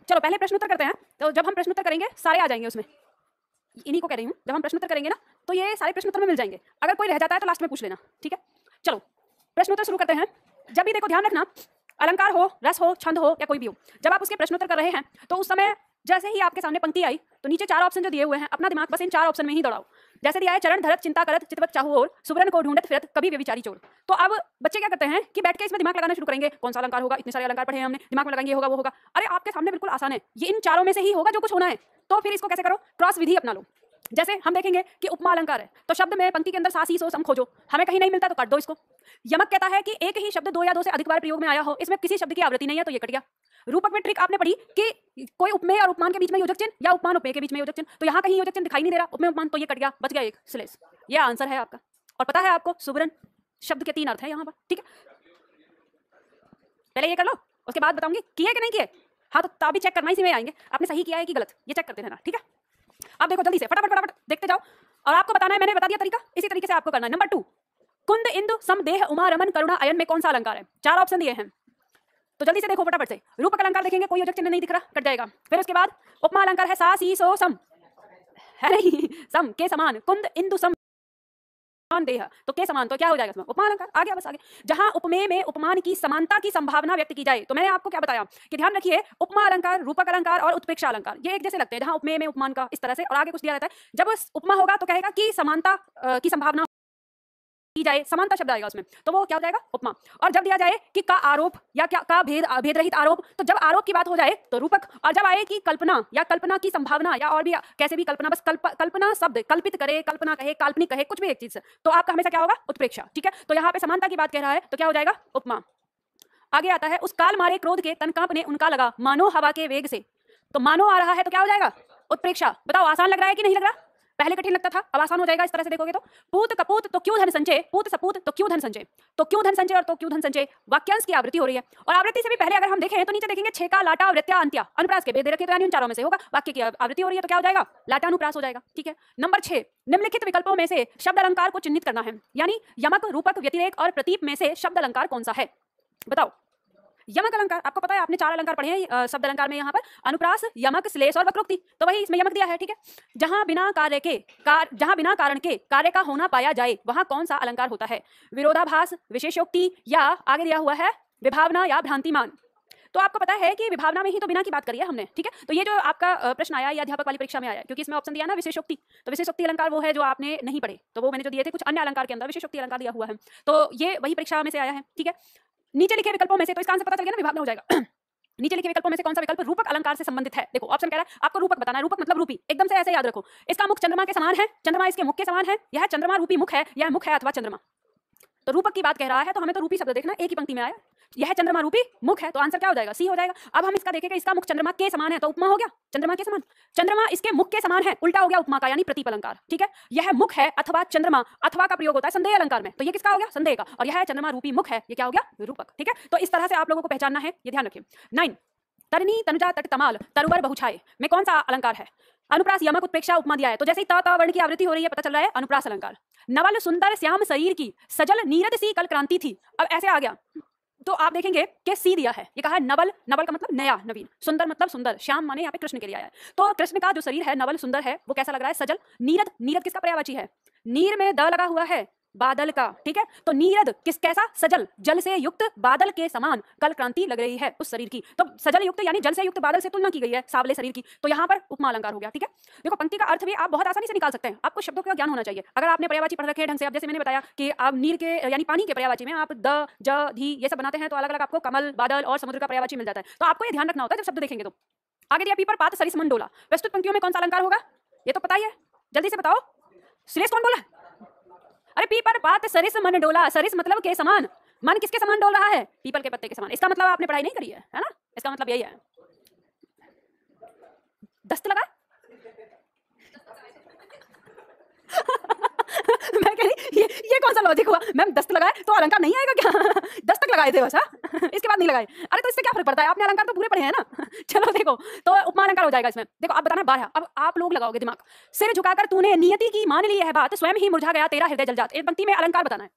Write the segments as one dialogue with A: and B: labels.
A: चलो पहले प्रश्न उत्तर करते हैं। तो जब हम प्रश्न उत्तर करेंगे सारे आ जाएंगे उसमें, इन्हीं को कह रही हूँ, जब हम प्रश्न उत्तर करेंगे ना तो ये सारे प्रश्न उत्तर में मिल जाएंगे। अगर कोई रह जाता है तो लास्ट में पूछ लेना, ठीक है। चलो प्रश्न उत्तर शुरू करते हैं। जब भी देखो ध्यान रखना, अलंकार हो, रस हो, छंद हो या कोई भी हो, जब आप उसके प्रश्न उत्तर कर रहे हैं तो उस समय जैसे ही आपके सामने पंक्ति आई तो नीचे 4 ऑप्शन जो दिए हुए हैं, अपना दिमाग बस इन 4 ऑप्शन में ही दौड़ाओ। जैसे दिया है, चरण धरत चिंता करत चितवत चाहू और सुवर्ण को ढूंढत फिरत कभी व्यभिचारी चोर। तो अब बच्चे क्या करते हैं कि बैठ के इसमें दिमाग लगाना शुरू करेंगे, कौन सा अलंकार होगा, इतने सारे अलंकार पढ़े हैं हमने, दिमाग में लगाएंगे, होगा वो होगा। अरे आपके सामने बिल्कुल आसान है, ये इन 4 में से ही होगा जो कुछ होना है। तो फिर इसको कैसे करो, क्रॉस विधि अपना लो। जैसे हम देखेंगे कि उपमा अलंकार है तो शब्द में पंक्ति के अंदर सा सी सो सम खोजो, हमें कहीं नहीं मिलता तो काट दो इसको। यमक कहता है कि एक ही शब्द 2 या 2 से अधिक बार प्रयोग में आया हो, इसमें किसी शब्द की आवृत्ति नहीं है, तो ये कट गया। रूपक में ट्रिक आपने पढ़ी कि कोई उपमेय और उपमान के बीच में योजक चिन्ह या उपमान उपमेय के बीच में योजक चिन्ह, तो यहाँ कहीं योजक चिन्ह दिखाई नहीं दे रहा, उपमेय उपमान, तो ये कट गया, बच गया एक स्लेस। ये आंसर है आपका। और पता है आपको सुवर्ण शब्द के 3 अर्थ है यहाँ पर, ठीक है। पहले ये कर लो, उसके बाद बताऊंगी किए कि नहीं किए। हाँ तो अभी चेक करना, इसी में आएंगे आपने सही किया है कि गलत, ये चेक करते रहना, ठीक है। अब देखो जल्दी से फटाफट फटाफट देखते जाओ और आपको बताना है, मैंने बता दिया तरीका, इसी तरीके से आपको करना है। नंबर 2, कुंद इंदु समदेह उमा रमन करुणा अयन में कौन सा अलंकार है? 4 ऑप्शन दिए हैं, तो जल्दी से देखो फटाफट से। रूपक अलंकार देखेंगे, कोई योजक चिन्ह नहीं दिख रहा, कट जाएगा। फिर उसके बाद उपमा अलंकार है सा सी सो सम, है नहीं, सम के समान, कुंद इंदु सम देह, तो के समान, तो क्या हो जाएगा इसमें उपमा अलंकार। आ गया बस आगे। जहां उपमेय में उपमान की समानता की संभावना व्यक्त की जाए, तो मैंने आपको क्या बताया कि ध्यान रखिए, उपमा अलंकार, रूपक अलंकार और उत्प्रेक्षा अलंकार ये एक जैसे लगते हैं, जहां उपमेय में उपमान का इस तरह से और आगे कुछ दिया रहता है। जब उपमा होगा तो कहेगा कि समानता की संभावना की जाए, समानता शब्द आएगा उसमें, तो वो क्या हो जाएगा उपमा। और जब दिया जाए कि का आरोप या क्या का भेद रहित आरोप, तो जब आरोप की बात हो जाए तो रूपक। और जब आए कि कल्पना या कल्पना की संभावना या और भी कैसे भी कल्पना, बस कल्पना शब्द, कल्पित करे, कल्पना कहे, काल्पनिक कहे, कुछ भी एक चीज से, तो आपका हमेशा क्या होगा उत्प्रेक्षा, ठीक है। तो यहाँ पे समानता की बात कह रहा है तो क्या हो जाएगा उपमा। आगे आता है, उस काल मारे क्रोध के तन कांपने उनका लगा मानो हवा के वेग से, तो मानो आ रहा है तो क्या हो जाएगा उत्प्रेक्षा। बताओ आसान लग रहा है कि नहीं लग रहा? पहले कठिन लगता था, अब आसान हो जाएगा इस तरह से देखोगे तो। पूत कपूत तो क्यों धन संचय, पूत सपूत तो क्यों धन संचय, तो क्यों धन संचय और तो क्यों धन संचय वाक्यांश की आवृत्ति हो रही है। और आवृत्ति से भी पहले अगर हम देखें तो नीचे देखेंगे छेका लाटा वृत्या अंत्या अनुप्रास के भेद दे रखे, तो यानी उन 4 में से होगा, वाक्य की आवृत्ति हो रही है तो क्या हो जाएगा लाटानुप्रास हो जाएगा, ठीक है। नंबर 6, निम्नलिखित विकल्पों में से शब्द अलंकार को चिन्हित करना है, यानी यमक, रूपक, व्यतिरेक और प्रतीप में से शब्द अलंकार कौन सा है, बताओ। यमक अलंकार आपको पता है, आपने 4 अलंकार पढ़े हैं शब्द अलंकार में, यहाँ पर अनुप्रास, यमक, श्लेष और वक्रोक्ति, तो वही इसमें यमक दिया है, ठीक है। जहां बिना कारण के कार्य का होना पाया जाए वहां कौन सा अलंकार होता है? विरोधाभास, विशेषोक्ति या आगे दिया हुआ है विभावना या भ्रांतिमान। तो आपको पता है कि विभावना में ही तो बिना की बात करी है हमने, ठीक है। तो ये जो आपका प्रश्न आया ये अध्यापक वाली परीक्षा में आया, क्योंकि इसमें ऑप्शन दिया ना विशेषोक्ति, तो विशेषोक्ति अलंकार वो है जो आपने नहीं पढ़े, तो वो मैंने जो दिए थे कुछ अन्य अलंकार के अंदर विशेषोक्ति अलंकार दिया हुआ है, तो ये वही परीक्षा में से आया है, ठीक है। नीचे लिखे विकल्पों में से, तो इसका आंसर पता चल गया ना, विभावना हो जाएगा। नीचे लिखे विकल्पों में से कौन सा विकल्प रूपक अलंकार से संबंधित है? देखो ऑप्शन कह रहा है आपको रूपक बताना है, रूपक मतलब रूपी, एकदम से ऐसे याद रखो। इसका मुख चंद्रमा के समान है, चंद्रमा इसके मुख के समान है, यह चंद्रमा रूपी मुख है, यह मुख है अथवा चंद्रमा। तो रूपक की बात कह रहा है तो हमें तो रूपी शब्द देखना, एक ही पंक्ति में आया, यह चंद्रमा रूपी मुख है, तो आंसर क्या हो जाएगा सी हो जाएगा। अब हम इसका देखेंगे, इसका मुख चंद्रमा के समान है तो उपमा हो गया चंद्रमा के समान, चंद्रमा इसके मुख के समान है, उल्टा हो गया उपमा का, यानी प्रतीप अलंकार, ठीक है। यह मुख है अथवा चंद्रमा, अथवा का प्रयोग होता है संदेह अलंकार में, तो ये किसका हो गया संदेह का, और यह चंद्रमा रूपी मुख है, ये क्या हो गया रूपक, ठीक है। तो इस तरह से आप लोगों को पहचानना है, ये ध्यान रखिए। 9, तरनी तनुजा तट तमाल तरुवर बहुछाए में कौन सा अलंकार है? अनुप्रास, यमक, उत्प्रेक्षा, उपमा दिया है, तो जैसे ही ता वर्ण की आवृत्ति हो रही है पता चल रहा है अनुप्रास अलंकार। नवल सुंदर श्याम शरीर की सजल नीरद सी कल क्रांति थी, अब ऐसे आ गया तो आप देखेंगे कि सी दिया है, ये कहा है नवल, नवल का मतलब नया नवीन, सुंदर मतलब सुंदर, श्याम माने यहाँ पे कृष्ण के लिए आया है, तो कृष्ण का जो शरीर है नवल सुंदर है, वो कैसा लग रहा है सजल। नीरद, नीरद किसका पर्यायवाची है? नीर में द लगा हुआ है, बादल का, ठीक है। तो नीरद किस कैसा? सजल, जल से युक्त बादल के समान कल क्रांति लग रही है उस शरीर की, तो सजल युक्त यानी जल से युक्त बादल से तुलना की गई है सावले शरीर की, तो यहाँ पर उपमा अलंकार हो गया, ठीक है। देखो पंक्ति का अर्थ भी आप बहुत आसानी से निकाल सकते हैं, आपको शब्दों का ज्ञान होना चाहिए। अगर आपने पर्यायवाची पढ़ रखे हैं ढंग से, अब जैसे मैंने बताया कि आप नीर के यानी पानी के पर्यायवाची में आप द, ज, धी ये सब बनाते हैं, तो अलग अलग आपको कमल, बादल और समुद्र का पर्यायवाची मिल जाता है, तो आपको ये ध्यान रखना होता है जब शब्द देखेंगे। तो आगे दिया पीपर पात सरिस मन डोला, प्रस्तुत पंक्तियों में कौन सा अलंकार होगा? ये तो पता ही है, जल्दी से बताओ। श्रेष्ठ कौन बोला? अरे पीपर पात सरिस मन डोला, सरिस मतलब के समान, मन किसके समान डोल रहा है? पीपल के पत्ते के समान, इसका मतलब आपने पढ़ाई नहीं करी है ना, इसका मतलब यही है। दस्त लगा मैं कह रही ये कौन सा लॉजिक हुआ मैम, दस्त लगाए तो अलंकार नहीं आएगा क्या? दस्तक लगाए थे बस, इसके बाद नहीं लगाए, अरे तो इससे क्या फर्क पड़ता है, आपने अलंकार तो पूरे पढ़े हैं ना। चलो देखो, तो उपमा अलंकार हो जाएगा इसमें। देखो आप बताना 12, अब आप लोग लगाओगे दिमाग। सिर झुकाकर तूने नियति की मान ली है बात, स्वयं ही मुरझा गया तेरा हृदय जल जात, एक पंक्ति में अलंकार बताना है।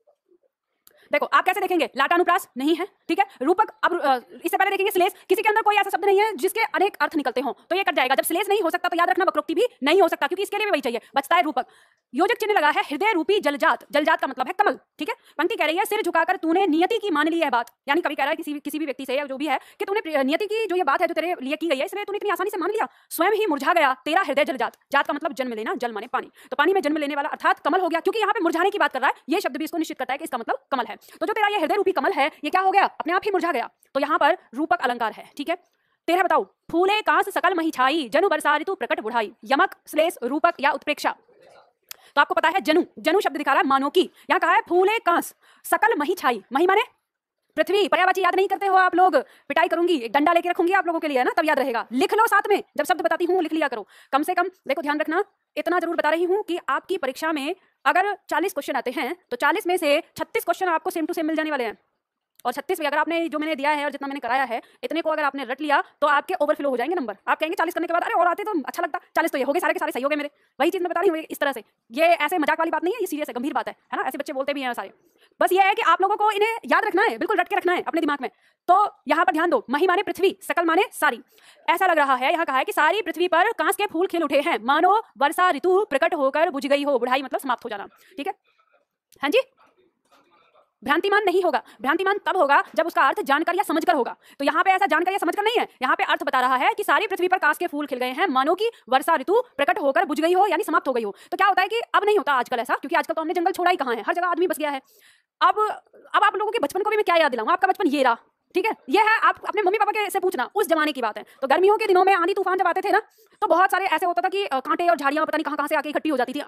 A: देखो आप कैसे देखेंगे, लाटानुप्रास नहीं है, ठीक है। रूपक, अब इससे पहले देखेंगे श्लेष, किसी के अंदर कोई ऐसा शब्द नहीं है जिसके अनेक अर्थ निकलते हो, तो ये कट जाएगा। जब श्लेष नहीं हो सकता तो याद रखना वक्रोक्ति भी नहीं हो सकता, क्योंकि इसके लिए भी वही चाहिए, बचता है रूपक। योजक चिन्ह लगा है हृदय रूपी जलजात, जलजात का मतलब है कमल, ठीक है। पंक्ति कह रही है सिर झुकाकर तूने नियति की मान ली है बात, यानी कवि कह रहा है किसी भी व्यक्ति से या जो भी है कि तूने नियति की जो ये बात है जो तेरे लिए की गई है, इसलिए तूने इतनी आसानी से मान लिया, स्वयं ही मुरझा गया तेरा हृदय जलजात। जात का मतलब जन्म लेना, जल माने पानी, तो पानी में जन्म लेने वाला अर्थात कमल हो गया, क्योंकि यहाँ पे मुरझाने की बात कर रहा है, ये शब्द भी इसको निश्चित करता है कि इसका मतलब कमल है। तो जो तेरा ये हृदय रूपी कमल है ये क्या हो गया, अपने आप ही मुरझा गया, तो यहाँ पर रूपक अलंकार है, ठीक है। 13 बताओ, फूले कांस सकल मही छाई, जनु बरसा ऋतु प्रकट बुढ़ाई। यमक, श्लेष, रूपक या उत्प्रेक्षा। तो आपको पता है जनु, जनु शब्द दिखा रहा है मानो की, यहाँ कहा है फूले कांस सकल मही छाई, मही माने पृथ्वी। पर्यायवाची याद नहीं करते हो आप लोग, पिटाई करूंगी, एक डंडा लेके रखूंगी आप लोगों के लिए ना, तब याद रहेगा। लिख लो साथ में, जब शब्द बताती हूँ लिख लिया करो कम से कम। देखो ध्यान रखना, इतना जरूर बता रही हूँ कि आपकी परीक्षा में अगर 40 क्वेश्चन आते हैं तो 40 में से 36 क्वेश्चन आपको सेम टू सेम मिल जाने वाले हैं, और 36 भी अगर आपने जो मैंने दिया है और जितना मैंने कराया है इतने को अगर आपने रट लिया तो आपके ओवरफ्लो हो जाएंगे नंबर। आप कहेंगे 40 करने के बाद अरे और आते तो अच्छा लगता, 40 तो ये हो गए सारे के सारे सही हो गए मेरे। वही चीज़ मैं बता रही हूँ इस तरह से, ये ऐसे मजाक वाली बात नहीं है, ये सीरियस है, गंभीर बात है ना। ऐसे बच्चे बोलते भी हैं सारे, बस ये है कि आप लोगों को इन्हें याद रखना है, बिल्कुल रट के रखना है अपने दिमाग में। तो यहाँ पर ध्यान दो, मही माने पृथ्वी, सकल माने सारी। ऐसा लग रहा है यहाँ कहा है कि सारी पृथ्वी पर कांस के फूल खिल उठे हैं, मानो वर्षा ऋतु प्रकट होकर बुझ गई हो, बुढ़ाई मतलब समाप्त हो जाना, ठीक है। हाँ जी, भ्रांतिमान नहीं होगा, भ्रांतिमान तब होगा जब उसका अर्थ जानकर या समझकर होगा। तो यहाँ पे ऐसा जानकर या समझकर नहीं है, यहाँ पे अर्थ बता रहा है कि सारी पृथ्वी पर कांस के फूल खिल गए हैं, मानो कि वर्षा ऋतु प्रकट होकर बुझ गई हो, यानी समाप्त हो गई हो। तो क्या होता है कि अब नहीं होता आजकल ऐसा, क्योंकि आजकल तो हमने जंगल छोड़ा ही कहाँ है, हर जगह आदमी बस गया है। अब आप लोगों के बचपन को भी मैं क्या याद दिलाऊं, आपका बचपन ये रहा, ठीक है। ये है, आप अपने मम्मी पापा के से पूछना, उस जमाने की बात है। तो गर्मियों के दिनों में आंधी तूफान जब आते थे ना, तो बहुत सारे ऐसे होता था कि कांटे और झाड़ियां पता नहीं कहाँ से आके इकट्ठी हो जाती थी।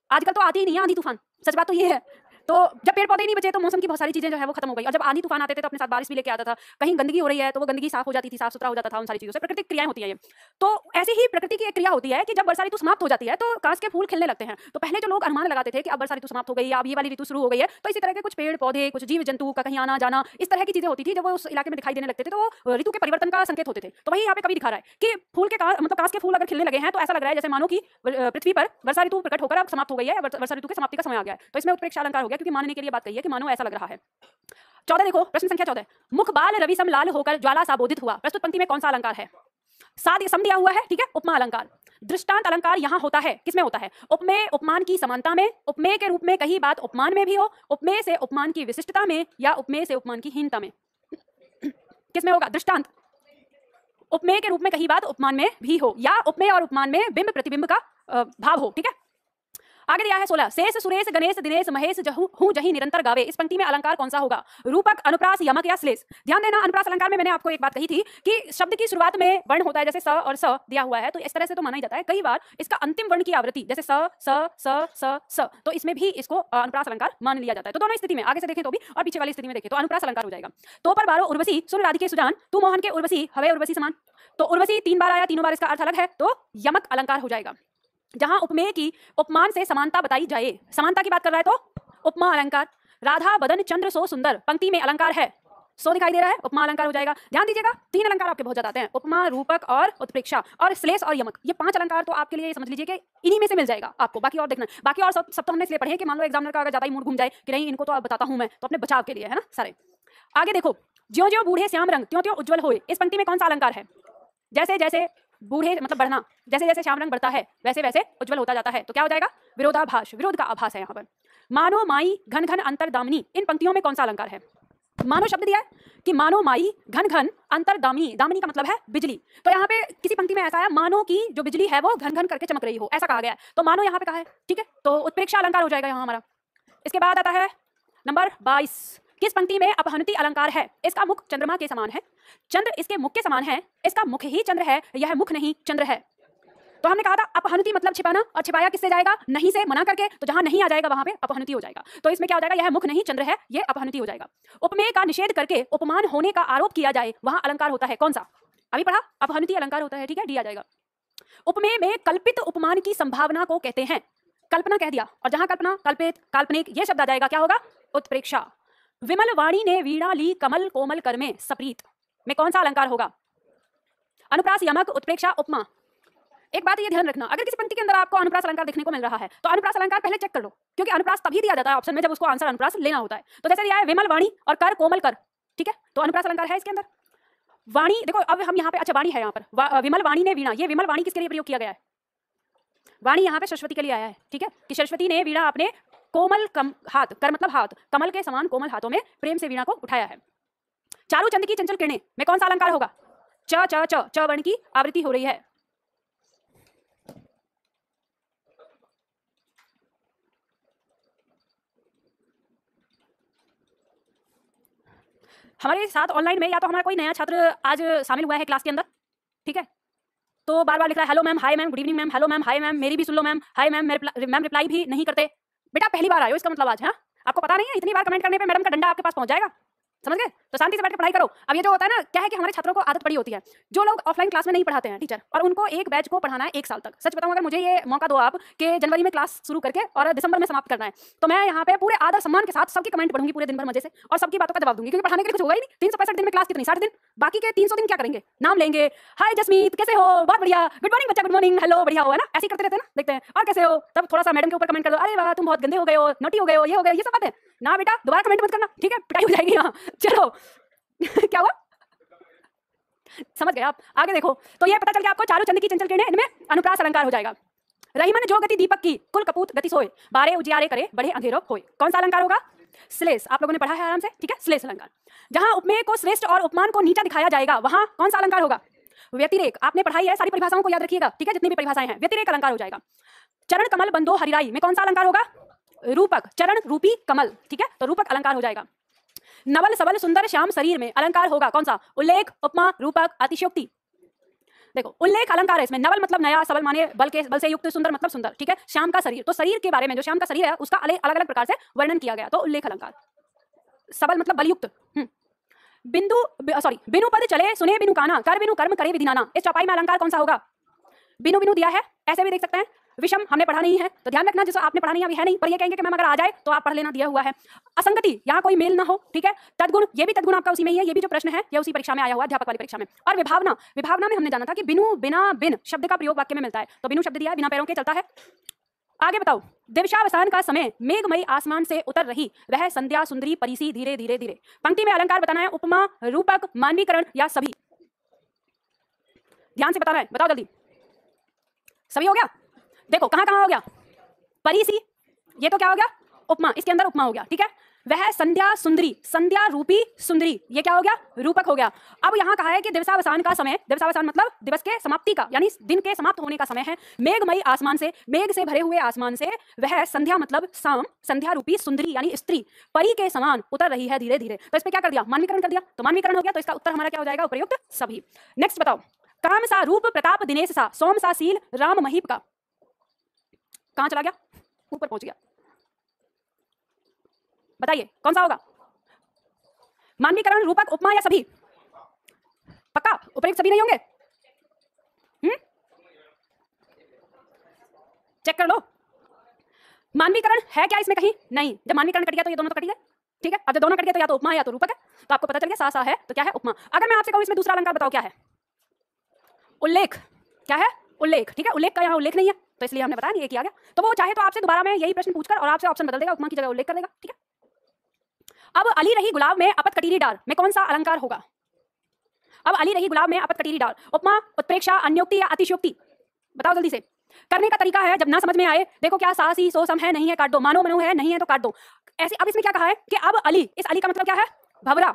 A: आजकल तो आती ही नहीं है आंधी तूफान, सच बात तो ये है। तो जब पेड़ पौधे नहीं बचे तो मौसम की बहुत सारी चीजें जो है वो खत्म हो गई, और जब आंधी तूफान आते थे तो अपने साथ बारिश भी लेके आता था। कहीं गंदगी हो रही है तो वो गंदगी साफ हो जाती थी, साफ सुथरा हो जाता था, उन सारी चीजों से प्राकृतिक क्रियाएं होती है ये। तो ऐसी ही प्रकृति की एक क्रिया होती है कि जब वर्षा ऋतु समाप्त हो जाती है तो कांस के फूल खिलने लगते हैं। तो पहले जो लोग अनुमान लगाते थे कि अब वर्षा ऋतु समाप्त हो गई, अब ये वाली ऋतु शुरू हो गई है, तो इसी तरह के कुछ पेड़ पौधे, कुछ जीव जंतु का कहीं आना जाना, इस तरह की चीजें होती थी जब वो उस इलाके में दिखाई देने लगते थे, तो वो ऋतु के परिवर्तन का संकेत होते थे। तो वही यहाँ पे कवि दिखा रहा है कि फूल के मतलब कांस के फूल अगर खिलने लगे हैं तो ऐसा लग रहा है जैसे मानो कि पृथ्वी पर वर्षा ऋतु प्रकट होकर अब समाप्त हो गई है, वर्षा ऋतु के समाप्ति का समय आ गया है। तो इसमें उत्प्रेक्षा अलंकार हो गया, क्योंकि मानने के लिए बात कही है कि मानो ऐसा लग रहा है। 14 देखो, प्रश्न संख्या 14, मुख बाल रवि सम लाल होकर ज्वाला सा बोधित हुआ। प्रस्तुत पंक्ति में कौन सा अलंकार है? साथ सम दिया हुआ है, ठीक है, उपमा अलंकार। दृष्टांत अलंकार यहाँ होता है, किसमें होता है? उपमेय उपमान की समानता में, उपमेय के रूप में कही बात उपमान में भी हो, उपमेय से उपमान की विशिष्टता में, या उपमेय से उपमान की हीनता में। किसमें होगा? दृष्टांत। उपमेय के रूप में कही बात उपमान में भी हो, या उपमेय और उपमान में बिंब प्रतिबिंब का भाव हो, ठीक है। आगे दिया है 16, शेष सुरेश गणेश दिनेश महेश जहू हूं जही निरंतर गावे। इस पंक्ति में अलंकार कौन सा होगा? रूपक, अनुप्रास, यमक या श्लेष? ध्यान देना, अनुप्रास अलंकार में मैंने आपको एक बात कही थी कि शब्द की शुरुआत में वर्ण होता है, जैसे स और स दिया हुआ है तो इस तरह से तो माना ही जाता है। कई बार इसका अंतिम वर्ण की आवृत्ति जैसे स स स स स, तो इसमें भी इसको अनुप्रास अलंकार मान लिया जाता है। तो दोनों स्थिति में, आगे से देखें तो भी और पीछे वाली स्थिति में देखें तो अनुप्रास अलंकार हो जाएगा। तो पर बारो उर्वशी सुन राधिके सुजान, तू मोहन के उर्वशी हवे उर्वशी समान। तो उर्वशी 3 बार आया, तीनों बार इसका अर्थ अलग है, तो यमक अलंकार हो जाएगा। जहां उपमेय की उपमान से समानता बताई जाए, समानता की बात कर रहा है तो उपमा अलंकार। राधा बदन चंद्र सो सुंदर, पंक्ति में अलंकार है, सो दिखाई दे रहा है, उपमा अलंकार हो जाएगा। ध्यान दीजिएगा, 3 अलंकार आपके बहुत ज्यादा आते हैं, उपमा, रूपक और उत्प्रेक्षा और श्लेष और यमक। ये 5 अलंकार तो आपके लिए समझ लीजिए कि इन्हीं में से मिल जाएगा आपको। बाकी और देखना, बाकी और सब तो हमने इसलिए पढ़े कि मान लो एग्जामिनर का अगर ज्यादा ही मूड घूम जाए कि नहीं इनको तो अब बताता हूं मैं, तो अपने बचाव के लिए है ना सारे। आगे देखो, ज्यों ज्यों बूढ़े श्याम रंग त्यों त्यों उज्ज्वल होए। इस पंक्ति में कौन सा अलंकार है? जैसे जैसे बूढ़े मतलब बढ़ना, जैसे जैसे श्याम रंग बढ़ता है वैसे वैसे उज्जवल होता जाता है, तो क्या हो जाएगा? विरोधाभास, विरोध का आभास है यहाँ पर। मानो माई घन घन अंतरदामिनी, इन पंक्तियों में कौन सा अलंकार है? मानो शब्द दिया है कि मानो माई घन घन अंतरदामिनी, दामिनी का मतलब है बिजली। तो यहाँ पे किसी पंक्ति में ऐसा है मानो की जो बिजली है वो घन घन करके चमक रही हो, ऐसा कहा गया है, तो मानो यहाँ पे कहा है, ठीक है। तो उत्प्रेक्षा अलंकार हो जाएगा यहाँ हमारा। इसके बाद आता है नंबर 22, किस पंक्ति में अपहनुति अलंकार है? इसका मुख चंद्रमा के समान है, चंद्र इसके मुख के समान है, इसका मुख ही चंद्र है, यह मुख नहीं चंद्र है। तो हमने कहा था अपहनुति मतलब छिपाना, और छिपाया किससे जाएगा? नहीं से मना करके, तो जहां नहीं आ जाएगा वहां पे अपहनुति हो जाएगा। तो इसमें क्या हो जाएगा? यह मुख नहीं चंद्र है, यह अपहनुति हो जाएगा। उपमेय का निषेध करके उपमान होने का आरोप किया जाए, वहां अलंकार होता है कौन सा? अभी पढ़ा, अपहनुति अलंकार होता है, ठीक है, डी आ जाएगा। उपमेय में कल्पित उपमान की संभावना को कहते हैं, कल्पना कह दिया, और जहां कल्पना, कल्पित, काल्पनिक ये शब्द आ जाएगा, क्या होगा? उत्प्रेक्षा। विमल वाणी ने वीणा ली कमल कोमल कर में सप्रीत, में कौन सा अलंकार होगा? अनुप्रास, यमक, उत्प्रेक्षा, उपमा। एक बात ये ध्यान रखना, अगर किसी पंक्ति के अंदर आपको अनुप्रास अलंकार देखने को मिल रहा है तो अनुप्रास अलंकार पहले चेक कर लो, क्योंकि अनुप्रास तभी दिया जाता है ऑप्शन में जब उसको आंसर अनुप्रास लेना होता है। तो जैसे दिया है विमल वाणी और कर कोमल कर, ठीक है, तो अनुप्रास अलंकार है इसके अंदर। वाणी देखो, अब हम यहाँ पे, अच्छा वाणी है यहाँ पर, विमल वाणी ने वीणा, ये विमल वाणी किसके लिए प्रयोग किया गया है? वाणी यहाँ पे सरस्वती के लिए आया है, ठीक है, कि सरस्वती ने वीणा अपने कोमल हाथ, कर मतलब हाथ, कमल के समान कोमल हाथों में प्रेम से वीणा को उठाया है। चारू चंद की चंचल किरणें में कौन सा अलंकार होगा? च च च च वर्ण की आवृत्ति हो रही है। हमारे साथ ऑनलाइन में या तो हमारा कोई नया छात्र आज शामिल हुआ है क्लास के अंदर, ठीक है, तो बार बार लिख रहा है hello ma'am, hi ma'am, good evening ma'am, hello ma'am, hi ma'am, मेरी भी सुन लो ma'am, hi ma'am, ma'am reply भी नहीं करते। बेटा पहली बार आए हो, इसका मतलब आज, हाँ, आपको पता नहीं है इतनी बार कमेंट करने पे मैडम का डंडा आपके पास पहुंच जाएगा, समझ गए? तो शांति से बैठ के पढ़ाई करो। अब ये जो होता है ना, क्या है कि हमारे छात्रों को आदत पड़ी होती है, जो लोग ऑफलाइन क्लास में नहीं पढ़ाते हैं टीचर, और उनको एक बैच को पढ़ाना है 1 साल तक। सच बताऊं, अगर मुझे ये मौका दो आप कि जनवरी में क्लास शुरू करके और दिसंबर में समाप्त करना है, तो मैं यहाँ पे पूरे आदर सम्मान के साथ सबकी कमेंट पढ़ूंगी पूरे दिन भर मजे से, और सबकी बातों का जवाब दूंगी, क्योंकि पढ़ाने के लिए कुछ होगा ही नहीं। 365 दिन में क्लास कितनी? 60 दिन। बाकी के 300 दिन क्या करेंगे? नाम लेंगे, हाय जसमीत कैसे हो, बहुत बढ़िया, गुड मॉर्निंग बच्चा, गुड मॉर्निंग, हेलो, बढ़िया हो, है ना, ऐसे ही करते रहते हैं ना, देखते हैं, और कैसे हो, तब थोड़ा सा मैडम के ऊपर कमेंट कर दो, अरे वाह तुम बहुत गंदे हो गए हो, नोटी हो गए हो, ये हो गए, ये सब बातें ना बेटा, दोबारा कमेंट मत करना, ठीक है, पिटाई हो जाएगी यहाँ। चलो क्या हुआ, समझ गए आप? आगे देखो, तो ये पता चल गया आपको, चारू चंद की चंचल किरणें, इनमें अनुप्रास अलंकार हो जाएगा। रहीमन जो गति दीपक की, कुल कपूत गति सोए, बारे उजियारे करे, बढ़े अंधेरो होए, कौन सा अलंकार होगा? श्लेष। आप लोगों ने पढ़ा है आराम से, ठीक है, श्लेष अलंकार। जहां उपमेय को श्रेष्ठ और उपमान को नीचा दिखाया जाएगा, वहां कौन सा अलंकार होगा? व्यतिरेक। आपने पढ़ाई है, सारी परिभाषाओं को याद रखिएगा, ठीक है, जितनी भी परिभाषाएं हैं, व्यतिरेक अलंकार हो जाएगा। चरण कमल बंदो हरिराई में कौन सा अलंकार होगा? रूपक। चरण रूपी कमल, ठीक है, तो रूपक अलंकार हो जाएगा। नवल सबल सुंदर श्याम शरीर में अलंकार होगा कौन सा? उल्लेख, उपमा, रूपक, अतिशयोक्ति। देखो उल्लेख अलंकार है इसमें, नवल मतलब नया, सबल माने बल से युक्त, सुंदर मतलब सुंदर, ठीक है, श्याम का शरीर, तो शरीर के बारे में जो श्याम का शरीर है उसका अलग अलग प्रकार से वर्णन किया गया, तो उल्लेख अलंकार। सबल मतलब बलयुक्त। बिनु पद चले सुने बिनु काना, कर बिनु कर्म करे विधिनाना, इस चौपाई में अलंकार कौन सा होगा? बिनु बिनु दिया है, ऐसे भी देख सकते हैं। विषम हमने पढ़ा नहीं है, तो ध्यान रखना, जिसको आपने पढ़ा नहीं अभी है नहीं, पर ये कहेंगे कि मैम अगर आ जाए तो आप पढ़ लेना, दिया हुआ है। असंगति, यहाँ कोई मेल ना हो, ठीक है। तदगुण, ये भी तदगुण आपका उसी में ही है, ये भी जो प्रश्न है ये उसी परीक्षा में आया हुआ, अध्यापक वाली परीक्षा में। और विभावना, विभावना में हमने जाना था कि बिनु बिना बिन शब्द का प्रयोग वाक्य में मिलता है, तो बिनु शब्द दिया है, बिना पैरों के चलता है। आगे बताओ, दिवसावसान का समय, मेघमयी आसमान से उतर रही वह संध्या सुंदरी परिसी धीरे धीरे धीरे। पंक्ति में अलंकार बताना है, उपमा, रूपक, मानवीकरण या सभी। ध्यान से बताना है, बताओ जल्दी। सभी हो गया? देखो कहां कहां हो गया? परिसी, ये तो क्या हो गया? उपमा, इसके अंदर उपमा हो गया, ठीक है। वह संध्या सुंदरी, संध्या रूपी सुंदरी, ये क्या हो गया? रूपक हो गया। अब यहां कहा है कि दिवसावसान का समय, दिवसावसान मतलब दिवस के समाप्ति का, यानी दिन के समाप्त होने का समय है। मेघमयी आसमान से, मेघ से भरे हुए आसमान से, वह संध्या मतलब शाम, संध्या रूपी सुंदरी यानी स्त्री परी के समान उतर रही है धीरे धीरे। तो इस पे क्या कर दिया? मानवीकरण कर दिया, तो मानवीकरण हो गया, तो इसका उत्तर हमारा क्या हो जाएगा? उपयुक्त सभी। नेक्स्ट बताओ, काम सा रूप प्रताप दिनेश सा, सोम सा सील राम महीप का, कहां चला गया? ऊपर पहुंच गया, बताइए कौन सा होगा? मानवीकरण, रूपक, उपमा या सभी? पक्का उपयुक्त सभी नहीं होंगे? चेक कर लो, मानवीकरण है क्या इसमें? कहीं नहीं। जब मानवीकरण कट गया तो ये दोनों तो कट गए, ठीक है। अब जब दोनों कट गए तो या तो उपमा है या तो रूपक है, तो आपको पता चल गया सा है तो क्या है? उपमा। अगर मैं आपसे कहूं इसमें दूसरा अलंकार बताओ क्या है? उल्लेख। क्या है? उल्लेख, ठीक है। उल्लेख का यहाँ उल्लेख नहीं है, तो इसलिए हमने बताया नहीं, ये किया गया। तो वो चाहे तो आपसे दोबारा में यही प्रश्न पूछकर और आपसे ऑप्शन बदल देगा, उपमा की जगह उल्लेख कर देगा, ठीक है। अब अली रही गुलाब में अपत कटीरी डाल में कौन सा अलंकार होगा? अब अली रही गुलाब में अपत कटीरी डाल, उपमा, उत्प्रेक्षा, अन्योक्ति या अतिशयोक्ति? बताओ जल्दी से। करने का तरीका है, जब ना समझ में आए, देखो क्या सासी सो सम है, नहीं है काट दो, मानो मनु है, नहीं है तो काट दो, ऐसे। अब इसमें क्या कहा है कि अब अली, इस अली का मतलब क्या है? भवरा।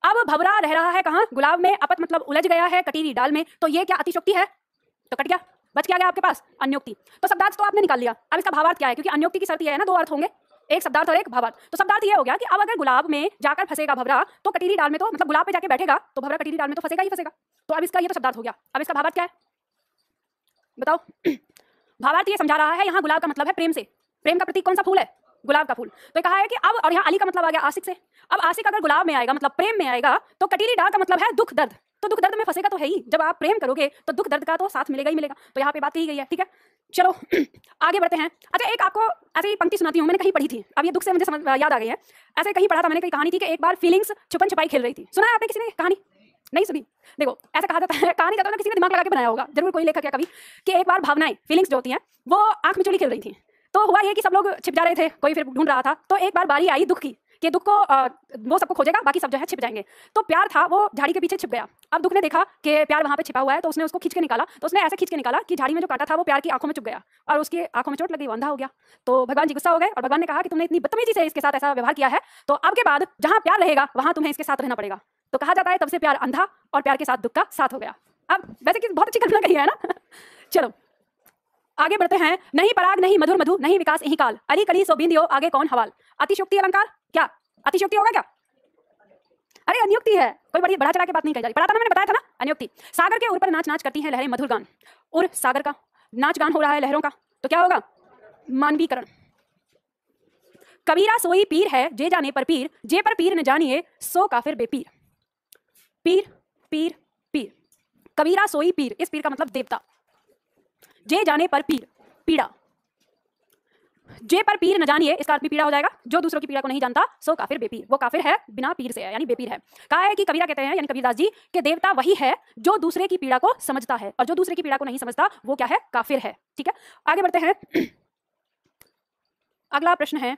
A: अब भवरा रह रहा है कहाँ? गुलाब में। अपत मतलब उलझ गया है कटीरी डाल में, तो ये क्या अतिशयोक्ति है? तो कट गया, बच क्या गया आपके पास? अन्योक्ति। तो शब्दार्थ तो आपने निकाल लिया, अब इसका भावार्थ क्या है? क्योंकि अन्योक्ति की शर्त यह है ना, दो अर्थ होंगे, एक शब्दार्थ और एक भावार्थ। तो शब्दार्थ ये हो गया कि अब अगर गुलाब में जाकर फंसेगा भवरा, तो कटीरी डाल में तो मतलब गुलाब पे जाके बैठेगा तो भवरा कटीरी डाल में तो फंसेगा ही फंसेगा। तो अब इसका ये तो शब्दार्थ हो गया। अब इसका भावार्थ क्या है बताओ? भावार्थ ये समझा रहा है, यहाँ गुलाब का मतलब है प्रेम से। प्रेम का प्रतीक कौन सा फूल है? गुलाब का फूल। तो कहा है कि अब, और यहाँ अली का मतलब आ गया आशिक से। अब आशिक अगर गुलाब में आएगा मतलब प्रेम में आएगा, तो कटीरी डाल का मतलब है दुख दर्द, तो दुख दर्द में फंसेगा तो है ही। जब आप प्रेम करोगे तो दुख दर्द का तो साथ मिलेगा ही मिलेगा। तो यहाँ पे बात कही गई है, ठीक है। चलो आगे बढ़ते हैं। अच्छा, एक आपको ऐसे ही पंक्ति सुनाती हूँ, मैंने कहीं पढ़ी थी, अब ये दुख से मुझे समझ याद आ गई है। ऐसे कहीं पढ़ा था मैंने, कहीं कहानी थी कि एक बार फीलिंग्स छुपन छुपाई खेल रही थी। सुना है आपने किसी ने कहानी? नहीं सुनी? देखो ऐसा कहा जाता है, कहा नहीं जाता ना, किसी ने दिमाग लगा के बनाया होगा, जरूर कोई लेखक या कवि, कि एक बार भावनाएं, फीलिंग्स जो होती हैं, वो आंख में चोली खेल रही थी। तो हुआ ये कि सब लोग छिप जा रहे थे, कोई फिर ढूंढ रहा था। तो एक बार बारी आई दुख की, कि दुख को वो सबको खोजेगा, बाकी सब जो है छिप जाएंगे। तो प्यार था, वो झाड़ी के पीछे छिप गया। अब दुख ने देखा कि प्यार वहां पे छिपा हुआ है, तो उसने उसको खींच के निकाला। तो उसने ऐसे खींच के निकाला कि झाड़ी में जो काटा था वो प्यार की आंखों में चुभ गया, और उसकी आंखों में चोट लगी, वो अंधा हो गया। तो भगवान जी गुस्सा हो गए, और भगवान ने कहा कि तुमने इतनी बदतमीजी से इसके साथ ऐसा व्यवहार किया है, तो अब के बाद जहां प्यार रहेगा वहां तुम्हें इसके साथ रहना पड़ेगा। तो कहा जाता है तब से प्यार अंधा, और प्यार के साथ दुख का साथ हो गया। अब वैसे कि बहुत अच्छी कल्पना कही है ना। चलो आगे बढ़ते हैं। नहीं पराग नहीं मधुर मधु, नहीं विकास यही काल, अरी कली सो बिंदियो आगे कौन हवाल। अतिशयोक्ति अलंकार, क्या अतिशयोक्ति होगा क्या? अरे अनियुक्ति है, कोई बड़ी बड़ा चढ़ा के बात नहीं कही जा रही। पढ़ा था ना, मैंने बताया था ना, अनियुक्ति। सागर के ऊपर नाच नाच करती हैं लहरें मधुर गान, और सागर का नाच गान हो रहा है लहरों का, तो क्या होगा? मानवीकरण। कबीरा सोई पीर है जे जाने पर पीर, जे पर पीर न जानिए सो काफिर बेपीर। पीर पीर पीर, कबीरा सोई पीर, इस पीर का मतलब देवता। जे जाने पर पीर, पीड़ा। जे पर पीर न जानिए, इसका अर्थ भी पीड़ा हो जाएगा। जो दूसरों की पीड़ा को नहीं जानता सो काफिर बेपीर, वो काफिर है बिना पीर से है, यानी बेपीर है। कहा है कि कबीरा कहते हैं, यानी कबीरदास जी, कि देवता वही है जो दूसरे की पीड़ा को समझता है, और जो दूसरे की पीड़ा को नहीं समझता वो क्या है? काफिर है। ठीक है, आगे बढ़ते हैं। अगला प्रश्न है,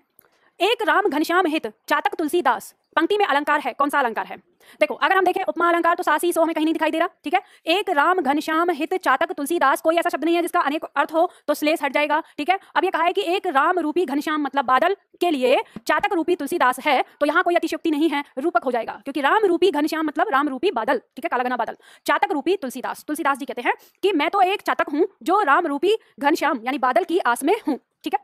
A: एक राम घनश्याम हित चातक तुलसीदास, पंक्ति में अलंकार है, कौन सा अलंकार है? देखो अगर हम देखें उपमा अलंकार तो सासी सो हमें कहीं नहीं दिखाई दे रहा। ठीक है, एक राम घनश्याम हित चातक तुलसीदास, कोई ऐसा शब्द नहीं है जिसका अनेक अर्थ हो, तो श्लेष हट जाएगा। ठीक है, अब ये कहा है कि एक राम रूपी घनश्याम मतलब बादल के लिए चातक रूपी तुलसीदास है, तो यहाँ कोई अतिशयोक्ति नहीं है, रूपक हो जाएगा, क्योंकि राम रूपी घनश्याम मतलब राम रूपी बादल। ठीक है, काला घना बादल। चातक रूपी तुलसीदास, तुलसीदास जी कहते हैं कि मैं तो एक चातक हूं जो राम रूपी घनश्याम यानी बादल की आस में हूं। ठीक है,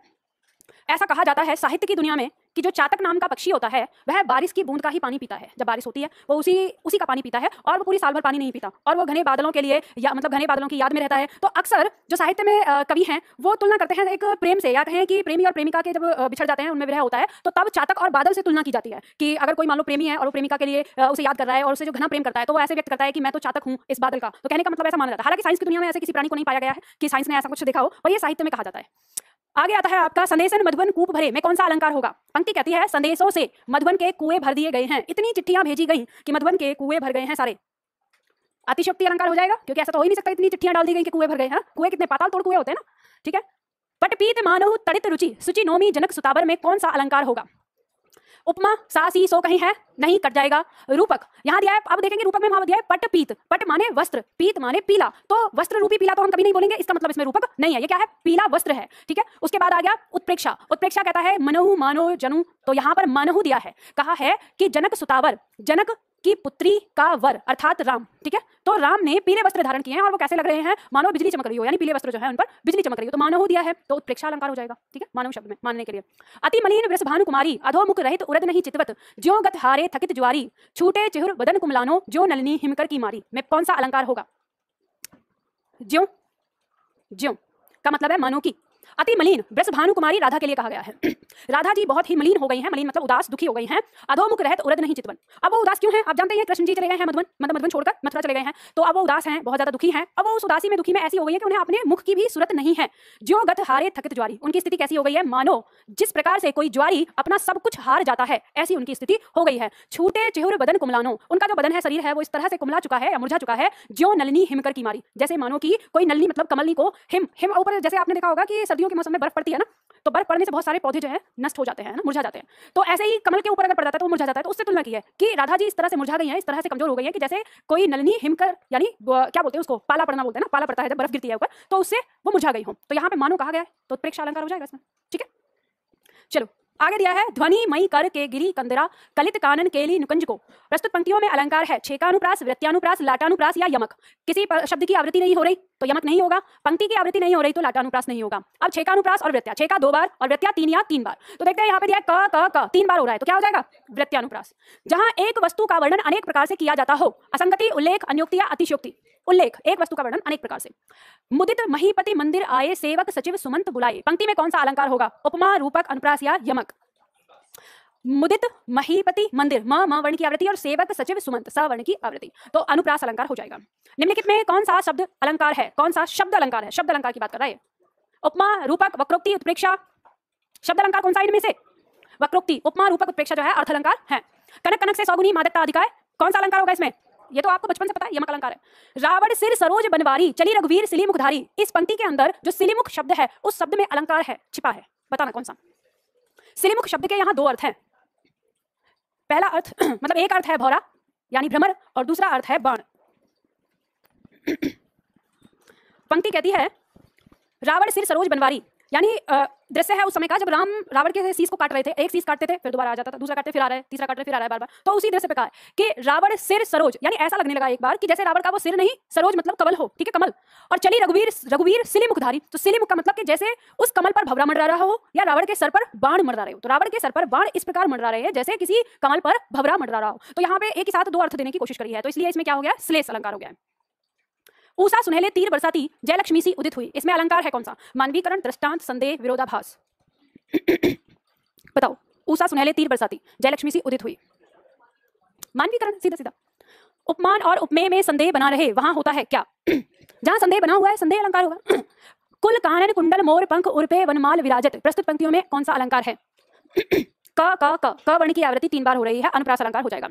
A: ऐसा कहा जाता है साहित्य की दुनिया में कि जो चातक नाम का पक्षी होता है वह बारिश की बूंद का ही पानी पीता है। जब बारिश होती है वो उसी का पानी पीता है, और वो पूरी साल भर पानी नहीं पीता, और वो घने बादलों के लिए या मतलब घने बादलों की याद में रहता है। तो अक्सर जो साहित्य में कवि हैं वो तुलना करते हैं एक प्रेम से, या कहें कि प्रेमी और प्रेमिका के जब बिछड़ जाते हैं, उनमें विरह होता है, तो तब चातक और बादल से तुलना की जाती है कि अगर कोई मान लो प्रेमी है और वो प्रेमिका के लिए उसे याद कर रहा है और उसे जो घना प्रेम करता है, तो वो ऐसे व्यक्त करता है कि मैं तो चातक हूँ इस बादल का। तो कहने का मतलब ऐसा माना जाता है। हालांकि साइंस की दुनिया में ऐसे किसी प्राणी को नहीं पाया गया है कि साइंस ने ऐसा कुछ देखा हो, और ये साहित्य में कहा जाता है। आगे आता है आपका संदेशन मधुबन कूप भरे में कौन सा अलंकार होगा? पंक्ति कहती है संदेशों से मधुबन के कुएं भर दिए गए हैं, इतनी चिट्ठियां भेजी गई कि मधुबन के कुएं भर गए हैं सारे। अतिशयोक्ति अलंकार हो जाएगा, क्योंकि ऐसा तो हो ही नहीं सकता इतनी चिट्ठियां डाल दी गई कि कुएं भर गए हैं। कुएं कितने पाताल तोड़ कुएं होते हैं ना। ठीक है, पटपीत मानव तड़ित रुचि सुचि नोमी जनक सुतावर में कौन सा अलंकार होगा? उपमा सा सी सो कहीं है नहीं, कट जाएगा। रूपक यहाँ दिया है, अब देखेंगे रूपक में वहां दिया है पट पीत, पट माने वस्त्र, पीत माने पीला, तो वस्त्र रूपी पीला तो हम कभी नहीं बोलेंगे, इसका मतलब इसमें रूपक नहीं है। ये क्या है? पीला वस्त्र है। ठीक है, उसके बाद आ गया उत्प्रेक्षा। उत्प्रेक्षा कहता है मनहु मानो जनु, तो यहाँ पर मनहु दिया है, कहा है कि जनक सुतावर, जनक की पुत्री का वर अर्थात राम। ठीक है, तो राम ने पीले वस्त्र धारण किए हैं और वो कैसे लग रहे हैं? मानो बिजली चमक रही हो, यानी पीले वस्त्र जो है उन पर बिजली चमक रही हो, तो मानव दिया है, तो उत्प्रेक्षा अलंकार हो जाएगा। ठीक है, मानव शब्द में मानने के लिए। अति मलिन वृषभानु कुमारी अधोमुख रहित उरद नहीं चितवत, ज्यों गत हारे थकित ज्वारी, छूटे चिहुर बदन कुमलानो, ज्यों नलिनी हिमकर की मारी में कौन सा अलंकार होगा? ज्यों, ज्यों का मतलब है मानो की। अति मलिन वृषभानु कुमारी राधा के लिए कहा गया है। राधा जी बहुत ही मलिन हो गई हैं, मलिन मतलब उदास दुखी हो गई हैं। अधोमुख रहत उरद नहीं चितवन, अब वो उदास क्यों हैं? आप जानते हैं कृष्ण जी चले गए हैं मधुबन, मतलब मधुबन छोड़कर मथुरा चले गए हैं, तो अब वो उदास हैं, बहुत ज्यादा दुखी हैं। अब वो उस उदासी में दुखी में ऐसी हो गई है कि उन्हें अपने मुख की भी सूरत नहीं है। ज्यों गत हारे थकित ज्वारी, उनकी स्थिति कैसी हो गई है? मानो जिस प्रकार से कोई ज्वारी अपना सब कुछ हार जाता है, ऐसी उनकी स्थिति हो गई है। छूटे चिहुर बदन कुमलानो, उनका जो बदन है, शरीर है, वो इस तरह से कुमला चुका है या मुरझा चुका है। ज्यों नलिनी हिमकर की मारी, जैसे मानो कि कोई नलिनी मतलब कमलनी को हिम ऊपर, जैसे आपने देखा होगा कि सर्दियों के मौसम में बर्फ पड़ती है ना, तो बर्फ पड़ने से बहुत सारे पौधे जो है नष्ट हो जाते हैं ना, मुरझा जाते हैं। तो ऐसे ही कमल के ऊपर अगर पड़ जाता है तो वो मुरझा जाता है। तो उससे तुलना की है कि राधा जी इस तरह से मुरझा गई हैं, इस तरह से कमजोर हो गई हैं कि जैसे कोई नलिनी हिमकर, यानी क्या बोलते हैं उसको, पाला पड़ना बोलते हैं ना, पाला पड़ता है जब बर्फ गिरती है ऊपर, तो उससे वो मुरझा गई हो। तो यहाँ पे मानो कहा गया है, तो उत्प्रेक्षा अलंकार हो जाएगा इसमें। ठीक है, चलो आगे दिया है ध्वनि मई कर के गिरी कंदरा कलित कानन केली नुकंज को। प्रस्तुत पंक्तियों में अलंकार है छेकानुप्रास, वृत्यानुप्रास, लाटानुप्रास या यमक। किसी शब्द की आवृत्ति नहीं हो रही तो यमक नहीं होगा, पंक्ति की आवृत्ति नहीं हो रही तो लाटानुप्रास नहीं होगा। अब छेकानुप्रास और वृत्या, छेका 2 बार और वृत्या 3 या 3 बार, तो देखते हैं यहाँ पे दिया क 3 बार हो रहा है, तो क्या हो जाएगा? वृत्यानुप्रास। जहां एक वस्तु का वर्णन अनेक प्रकार से किया जाता हो, असंगति, उल्लेख, अन्योक्ति या अतिशयोक्ति। उल्लेख, एक वस्तु का वर्णन अनेक प्रकार से। मुदित महीपति मंदिर आए सेवक सचिव सुमंत बुलाए, पंक्ति में कौन सा अलंकार होगा? उपमा, रूपक, अनुप्रास या यमक। मुदित महीपति मंदिर, म वर्ण की आवृत्ति और सेवक सचिव सुमंत स वर्ण की आवृत्ति, तो अनुप्रास अलंकार हो जाएगा। निम्नलिखित में कौन सा शब्द अलंकार है? कौन सा शब्द अलंकार है? शब्द अलंकार की बात कर रहा है। उपमा, रूपक, वक्रोक्ति, उत्प्रेक्षा। शब्द अलंकार कौन सा इनमें से? वक्रोक्ति, उपमा, रूपक, उत्प्रेक्षा जो है अर्थ अलंकार है। कनक कनक से सौगुनी मादकता अधिकाय, कौन सा अलंकार होगा इसमें? ये तो आपको बचपन से पता है, यमक अलंकार है। रावण सिर सरोज बनवारी, चली रघुवीर सिली मुखधारी। इस पंक्ति के अंदर जो सिलीमुख शब्द है उस शब्द में अलंकार है, छिपा है, बताना कौन सा। सिलीमुख शब्द के यहाँ दो अर्थ हैं। पहला अर्थ मतलब एक अर्थ है भौरा यानी भ्रमर, और दूसरा अर्थ है बाण। पंक्ति कहती है रावण सिर सरोज बनवारी, यानी दृश्य है उस समय का जब राम रावण के शीश को काट रहे थे। एक शीश काटते थे फिर दोबारा आ जाता था, दूसरा काटते फिर आ रहा है, तीसरा काट रहे फिर आ रहा है, बार बार। तो उसी दृश्य पे कहा है कि रावण सिर सरोज, यानी ऐसा लगने लगा एक बार कि जैसे रावण का वो सिर नहीं, सरोज मतलब कमल हो, ठीक है, कमल। और चली रघुवीर सिली मुखधारी, तो सिली मुख का मतलब कि जैसे उस कमल पर भवरा मंडरा रहा हो या रावण के सर पर बाण मंडरा रहे हो। तो रावण के सर पर बाण इस प्रकार मंडरा रहे हैं जैसे किसी कमल पर भवरा मंडरा रहा हो। तो यहाँ पे एक ही साथ दो अर्थ देने की कोशिश करी है, तो इसलिए इसमें क्या हो गया, श्लेष अलंकार हो गया है। ऊषा सुनहले तीर बरसाती, जयलक्ष्मी सी उदित हुई। इसमें अलंकार है कौन सा, मानवीकरण, दृष्टांत, संदेह, विरोधाभास। बताओ, ऊषा सुनहले तीर बरसाती, जयलक्ष्मी सी उदित हुई, मानवीकरण, सीधा सीधा। उपमान और उपमेय में संदेह बना रहे, वहां होता है क्या, जहां संदेह बना हुआ है संदेह अलंकार होगा। कुल कानन कुंडल मोर पंख उर्पे वनमाल विराजत, प्रस्तुत पंक्तियों में कौन सा अलंकार है। क वर्ण की आवृत्ति 3 बार हो रही है, अनुप्रास अलंकार हो जाएगा।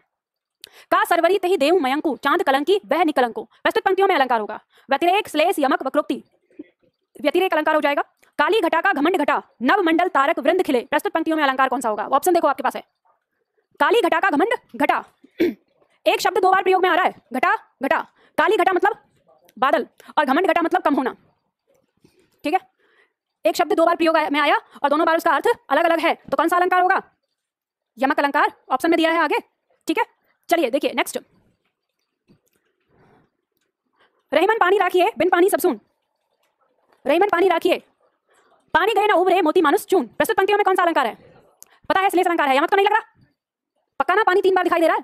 A: का सरवरी तही देव मयंकु, चांद कलंकी वह निकलंको, प्रस्तुत पंक्तियों में अलंकार होगा। व्यतिरेक श्लेष यमक वक्रोक्ति, व्यतिरेक अलंकार हो जाएगा। काली घटा का घमंड घटा, नव मंडल तारक वृंद खिले, प्रस्तुत पंक्तियों में अलंकार कौन सा होगा। ऑप्शन देखो आपके पास है, काली घटा का घमंड घटा, एक शब्द 2 बार प्रयोग में आ रहा है, घटा घटा। काली घटा मतलब बादल और घमंड घटा मतलब कम होना, ठीक है। एक शब्द 2 बार प्रयोग में आया और दोनों बार उसका अर्थ अलग अलग है, तो कौन सा अलंकार होगा, यमक अलंकार, ऑप्शन में दिया है आगे, ठीक है। चलिए देखिए नेक्स्ट, रहीमन पानी राखिए बिन पानी सब सून, रहीमन पानी राखिए पानी गए ना उबरे मोती मानुस चून, प्रस्तुत पंक्तियों में कौन सा अलंकार है, पता है, श्लेष अलंकार है। यमक तो नहीं लग रहा, पक्का ना, पानी 3 बार दिखाई दे रहा है।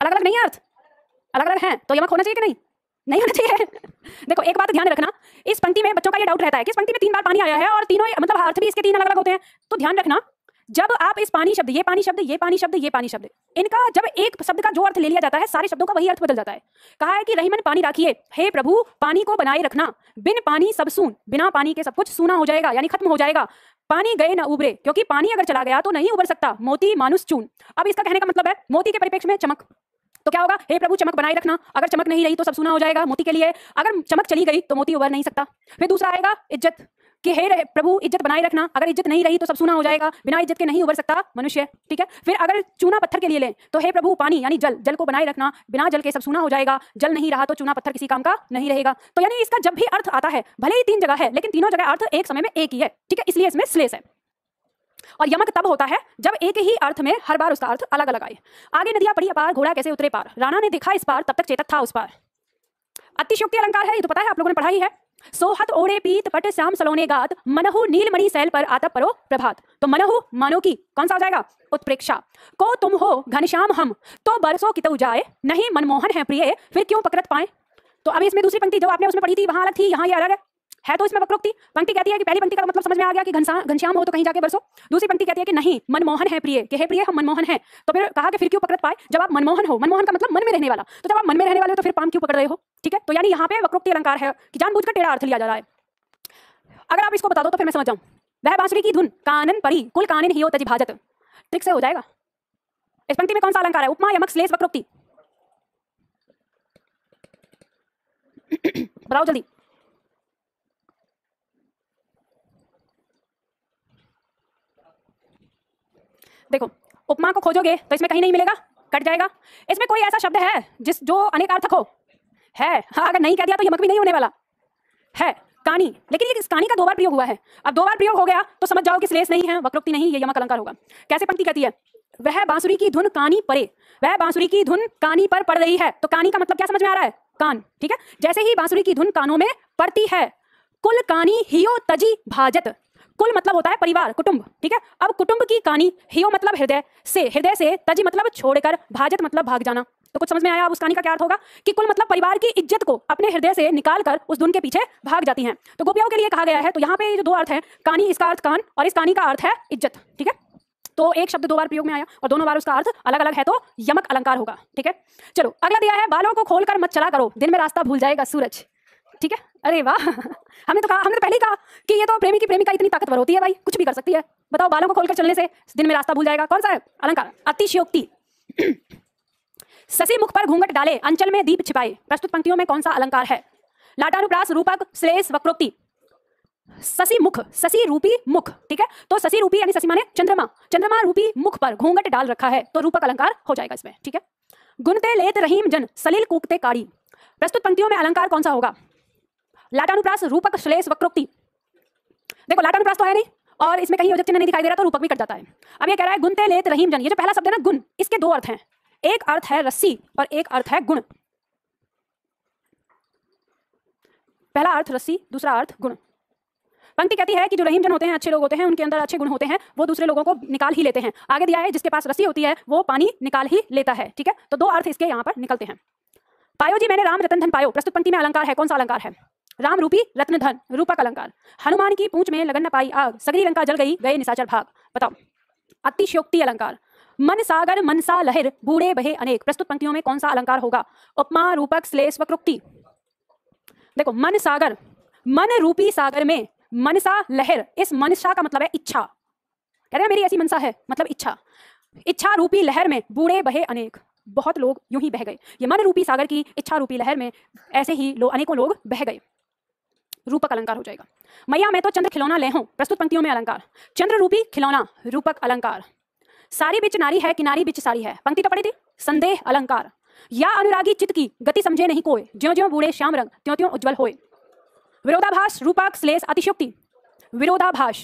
A: अलग अलग नहीं है अर्थ, अलग अलग है, तो यमक होना चाहिए कि नहीं, नहीं होना चाहिए। देखो एक बात ध्यान रखना, इस पंक्ति में बच्चों का ये डाउट रहता है कि इस पंक्ति में 3 बार पानी आया है और तीनों मतलब अर्थ भी इसके 3 अलग अलग होते हैं। तो ध्यान रखना, जब आप इस पानी शब्द, ये पानी शब्द, ये पानी शब्द, ये पानी शब्द, इनका जब एक शब्द का जो अर्थ ले लिया जाता है सारे शब्दों का वही अर्थ बदल जाता है। कहा है कि रहीमन पानी राखिए, हे प्रभु पानी को बनाए रखना, बिन पानी सब सून, बिना पानी के सब कुछ सूना हो जाएगा यानी खत्म हो जाएगा। पानी गए ना उबरे, क्योंकि पानी अगर चला गया तो नहीं उबर सकता, मोती मानुस चून। अब इसका कहने का मतलब है मोती के परिप्रेक्ष्य में चमक, तो क्या होगा, हे प्रभु चमक बनाए रखना, अगर चमक नहीं रही तो सब सूना हो जाएगा मोती के लिए, अगर चमक चली गई तो मोती उबर नहीं सकता। फिर दूसरा आएगा इज्जत, कि हे प्रभु इज्जत बनाए रखना, अगर इज्जत नहीं रही तो सब सूना हो जाएगा, बिना इज्जत के नहीं उबर सकता मनुष्य, ठीक है। फिर अगर चूना पत्थर के लिए लें तो हे प्रभु पानी यानी जल, जल को बनाए रखना, बिना जल के सब सूना हो जाएगा, जल नहीं रहा तो चूना पत्थर किसी काम का नहीं रहेगा। तो यानी इसका जब भी अर्थ आता है, भले ही 3 जगह है लेकिन तीनों जगह अर्थ एक समय में एक ही है, ठीक है, इसलिए इसमें श्लेष है। और यमक तब होता है जब एक ही अर्थ में हर बार उसका अर्थ अलग अलग आए। आगे नदियां पड़ी अपार, घोड़ा कैसे उतरे पार, राणा ने देखा इस पार तब तक चेतक था उस पार। अतिशयोक्ति अलंकार है, ये तो पता है आप लोगों ने पढ़ा ही है। सोहत ओढ़े पीत पट श्याम सलोने गात, मनहु नीलमणि सैल पर आता परो प्रभात। तो मनहु मानो की कौन सा हो जाएगा, उत्प्रेक्षा। को तुम हो घनश्याम हम, तो बरसों कितु जाए, नहीं मनमोहन है प्रिय, फिर क्यों पकड़त पाए। तो अब इसमें दूसरी पंक्ति जो आपने उसमें पढ़ी थी वहां अलग थी, यहाँ ये अलग है तो इसमें वक्रोक्ति। पंक्ति कहती है कि पहली पंक्ति का मतलब समझ में आ गया कि घनश्याम हो तो कहीं जाके बरसो। दूसरी पंक्ति कहती है कि नहीं मनमोहन है प्रिय, कि हे प्रिय हम मनमोहन हैं। तो फिर कहा कि फिर क्यों पकड़ पाए, जब आप मनमोहन हो, मनमोहन का मतलब मन में रहने वाला, तो जब आप मन में रहने वाले हो तो फिर पाम क्यों पकड़ रहे हो, ठीक है। तो यानी यहाँ पे वक्रोक्ति अलंकार है कि जानबूझकर टेढ़ा अर्थ लिया जा रहा है। अगर आप इसको बता दो तो फिर मैं समझ जाऊं, वह बांसुरी की धुन कानन परी, कुल कानन हियो तज भाजत, ट्रिक से हो जाएगा। इस पंक्ति में कौन सा अलंकार है, उपमा यमक श्लेष वक्रोक्ति, बताओ जल्दी। देखो उपमा को खोजोगे तो इसमें कहीं नहीं मिलेगा, कट जाएगा। इसमें कोई ऐसा शब्द है जिस जो अनेकार्थक हो है, हाँ अगर नहीं कह दिया तो यमक भी नहीं होने वाला है, कानी। लेकिन ये इस कानी का 2 बार प्रयोग हुआ है, अब 2 बार प्रयोग हो गया तो समझ जाओ कि श्लेष नहीं है, वक्रोक्ति नहीं, ये यमक अलंकार होगा। कैसे पंक्ति कहती है, वह बांसुरी की धुन कानी परे, वह बांसुरी की धुन कानी पर पड़ रही है। तो कानी का मतलब क्या समझ में आ रहा है, कान, ठीक है। जैसे ही बांसुरी की धुन कानों में पड़ती है, कुल कानी हियो तजी भाजत, कुल मतलब होता है परिवार, कुटुंब, ठीक है। अब कुटुंब की कानी, हियो मतलब हृदय से, तजी मतलब छोड़कर, भाजत मतलब भाग जाना। तो कुछ समझ में आया अब उस कहानी का क्या अर्थ होगा कि कुल मतलब परिवार की इज्जत को अपने हृदय से निकालकर उस धुन के पीछे भाग जाती हैं। तो गोपियों के लिए कहा गया है। तो यहाँ पे जो 2 अर्थ हैं, कानी इसका अर्थ कान और इस कानी का अर्थ है इज्जत, ठीक है। तो एक शब्द 2 बार प्रयोग में आया और दोनों बार उसका अर्थ अलग अलग है, तो यमक अलंकार होगा, ठीक है। चलो अगला दिया है, बालों को खोलकर मत चला करो, दिन में रास्ता भूल जाएगा सूरज, ठीक है। अरे वाह, हमने तो पहले ही कहा कि ये तो प्रेमी की प्रेमिका इतनी ताकतवर होती है भाई, कुछ भी कर सकती है। बताओ बालों को खोलकर चलने से दिन में रास्ता भूल जाएगा, कौन सा है अलंकार, अतिशयोक्ति। शशि मुख पर घूंघट डाले, अंचल में दीप छिपाए, प्रस्तुत पंक्तियों में कौन सा अलंकार है? लाटानुप्रास, रूपक, श्लेष, वक्रोक्ति। शशि मुख, शशि रूपी मुख, ठीक है, तो शशि रूपी यानी शशि माने चंद्रमा, चंद्रमा रूपी मुख पर घूंघट डाल रखा है, तो रूपक अलंकार हो जाएगा इसमें, ठीक है। गुनते लेत रहीम जन, सलील कूकते काड़ी, प्रस्तुत पंक्तियों में अलंकार कौन सा होगा? लाटानुप्रास, रूपक, श्लेष, वक्रोक्ति। देखो लाटानुप्रास तो है नहीं और इसमें कहीं योजक चिन्ह नहीं दिखाई दे रहा, तो रूपक भी कट जाता है। अब ये कह रहा है गुनते लेत रहीम जन, ये जो पहला शब्द है ना गुण, इसके दो अर्थ हैं, एक अर्थ है रस्सी और एक अर्थ है गुण। पहला अर्थ रस्सी, दूसरा अर्थ गुण। पंक्ति कहती है कि जो रहीम जन होते हैं, अच्छे लोग होते हैं, उनके अंदर अच्छे गुण होते हैं, वो दूसरे लोगों को निकाल ही लेते हैं। आगे दिया है जिसके पास रस्सी होती है वो पानी निकाल ही लेता है, ठीक है, तो दो अर्थ इसके यहाँ पर निकलते हैं। पायो जी मैंने राम रतन धन पायो, प्रस्तुत पंक्ति में अलंकार है, कौन सा अलंकार है? राम रूपी रत्न धन, रूपक अलंकार। हनुमान की पूंछ में लगन न पाई आग, सगरी लंका जल गई, गए निशाचर भाग। बताओ। अतिशयोक्ति अलंकार। मन सागर मनसा लहर, बूढ़े बहे अनेक, प्रस्तुत पंक्तियों में कौन सा अलंकार होगा? उपमा, रूपक, श्लेष, वक्रोक्ति। देखो मन सागर, मन रूपी सागर में मनसा लहर, इस मनसा का मतलब है इच्छा, कह रहे हैं मेरी ऐसी मनसा है, मतलब इच्छा, इच्छा रूपी लहर में बूढ़े बहे अनेक, बहुत लोग यूं ही बह गए। ये मन रूपी सागर की इच्छा रूपी लहर में ऐसे ही अनेकों लोग बह गए, रूपक अलंकार हो जाएगा। मैया मैं तो चंद्र खिलौना ले हूं, प्रस्तुत पंक्तियों में अलंकार। चंद्र रूपी खिलौना, रूपक अलंकार। सारी बिच नारी है, किनारी बिच सारी है, पंक्ति तो पड़ी थी, संदेह अलंकार। या अनुरागी चित्त की गति समझे नहीं कोई, ज्यों ज्यों बूढ़े श्याम रंग त्यों त्यों उज्जवल होए। विरोधाभास, रूपक, श्लेष, अतिशयोक्ति। विरोधाभास।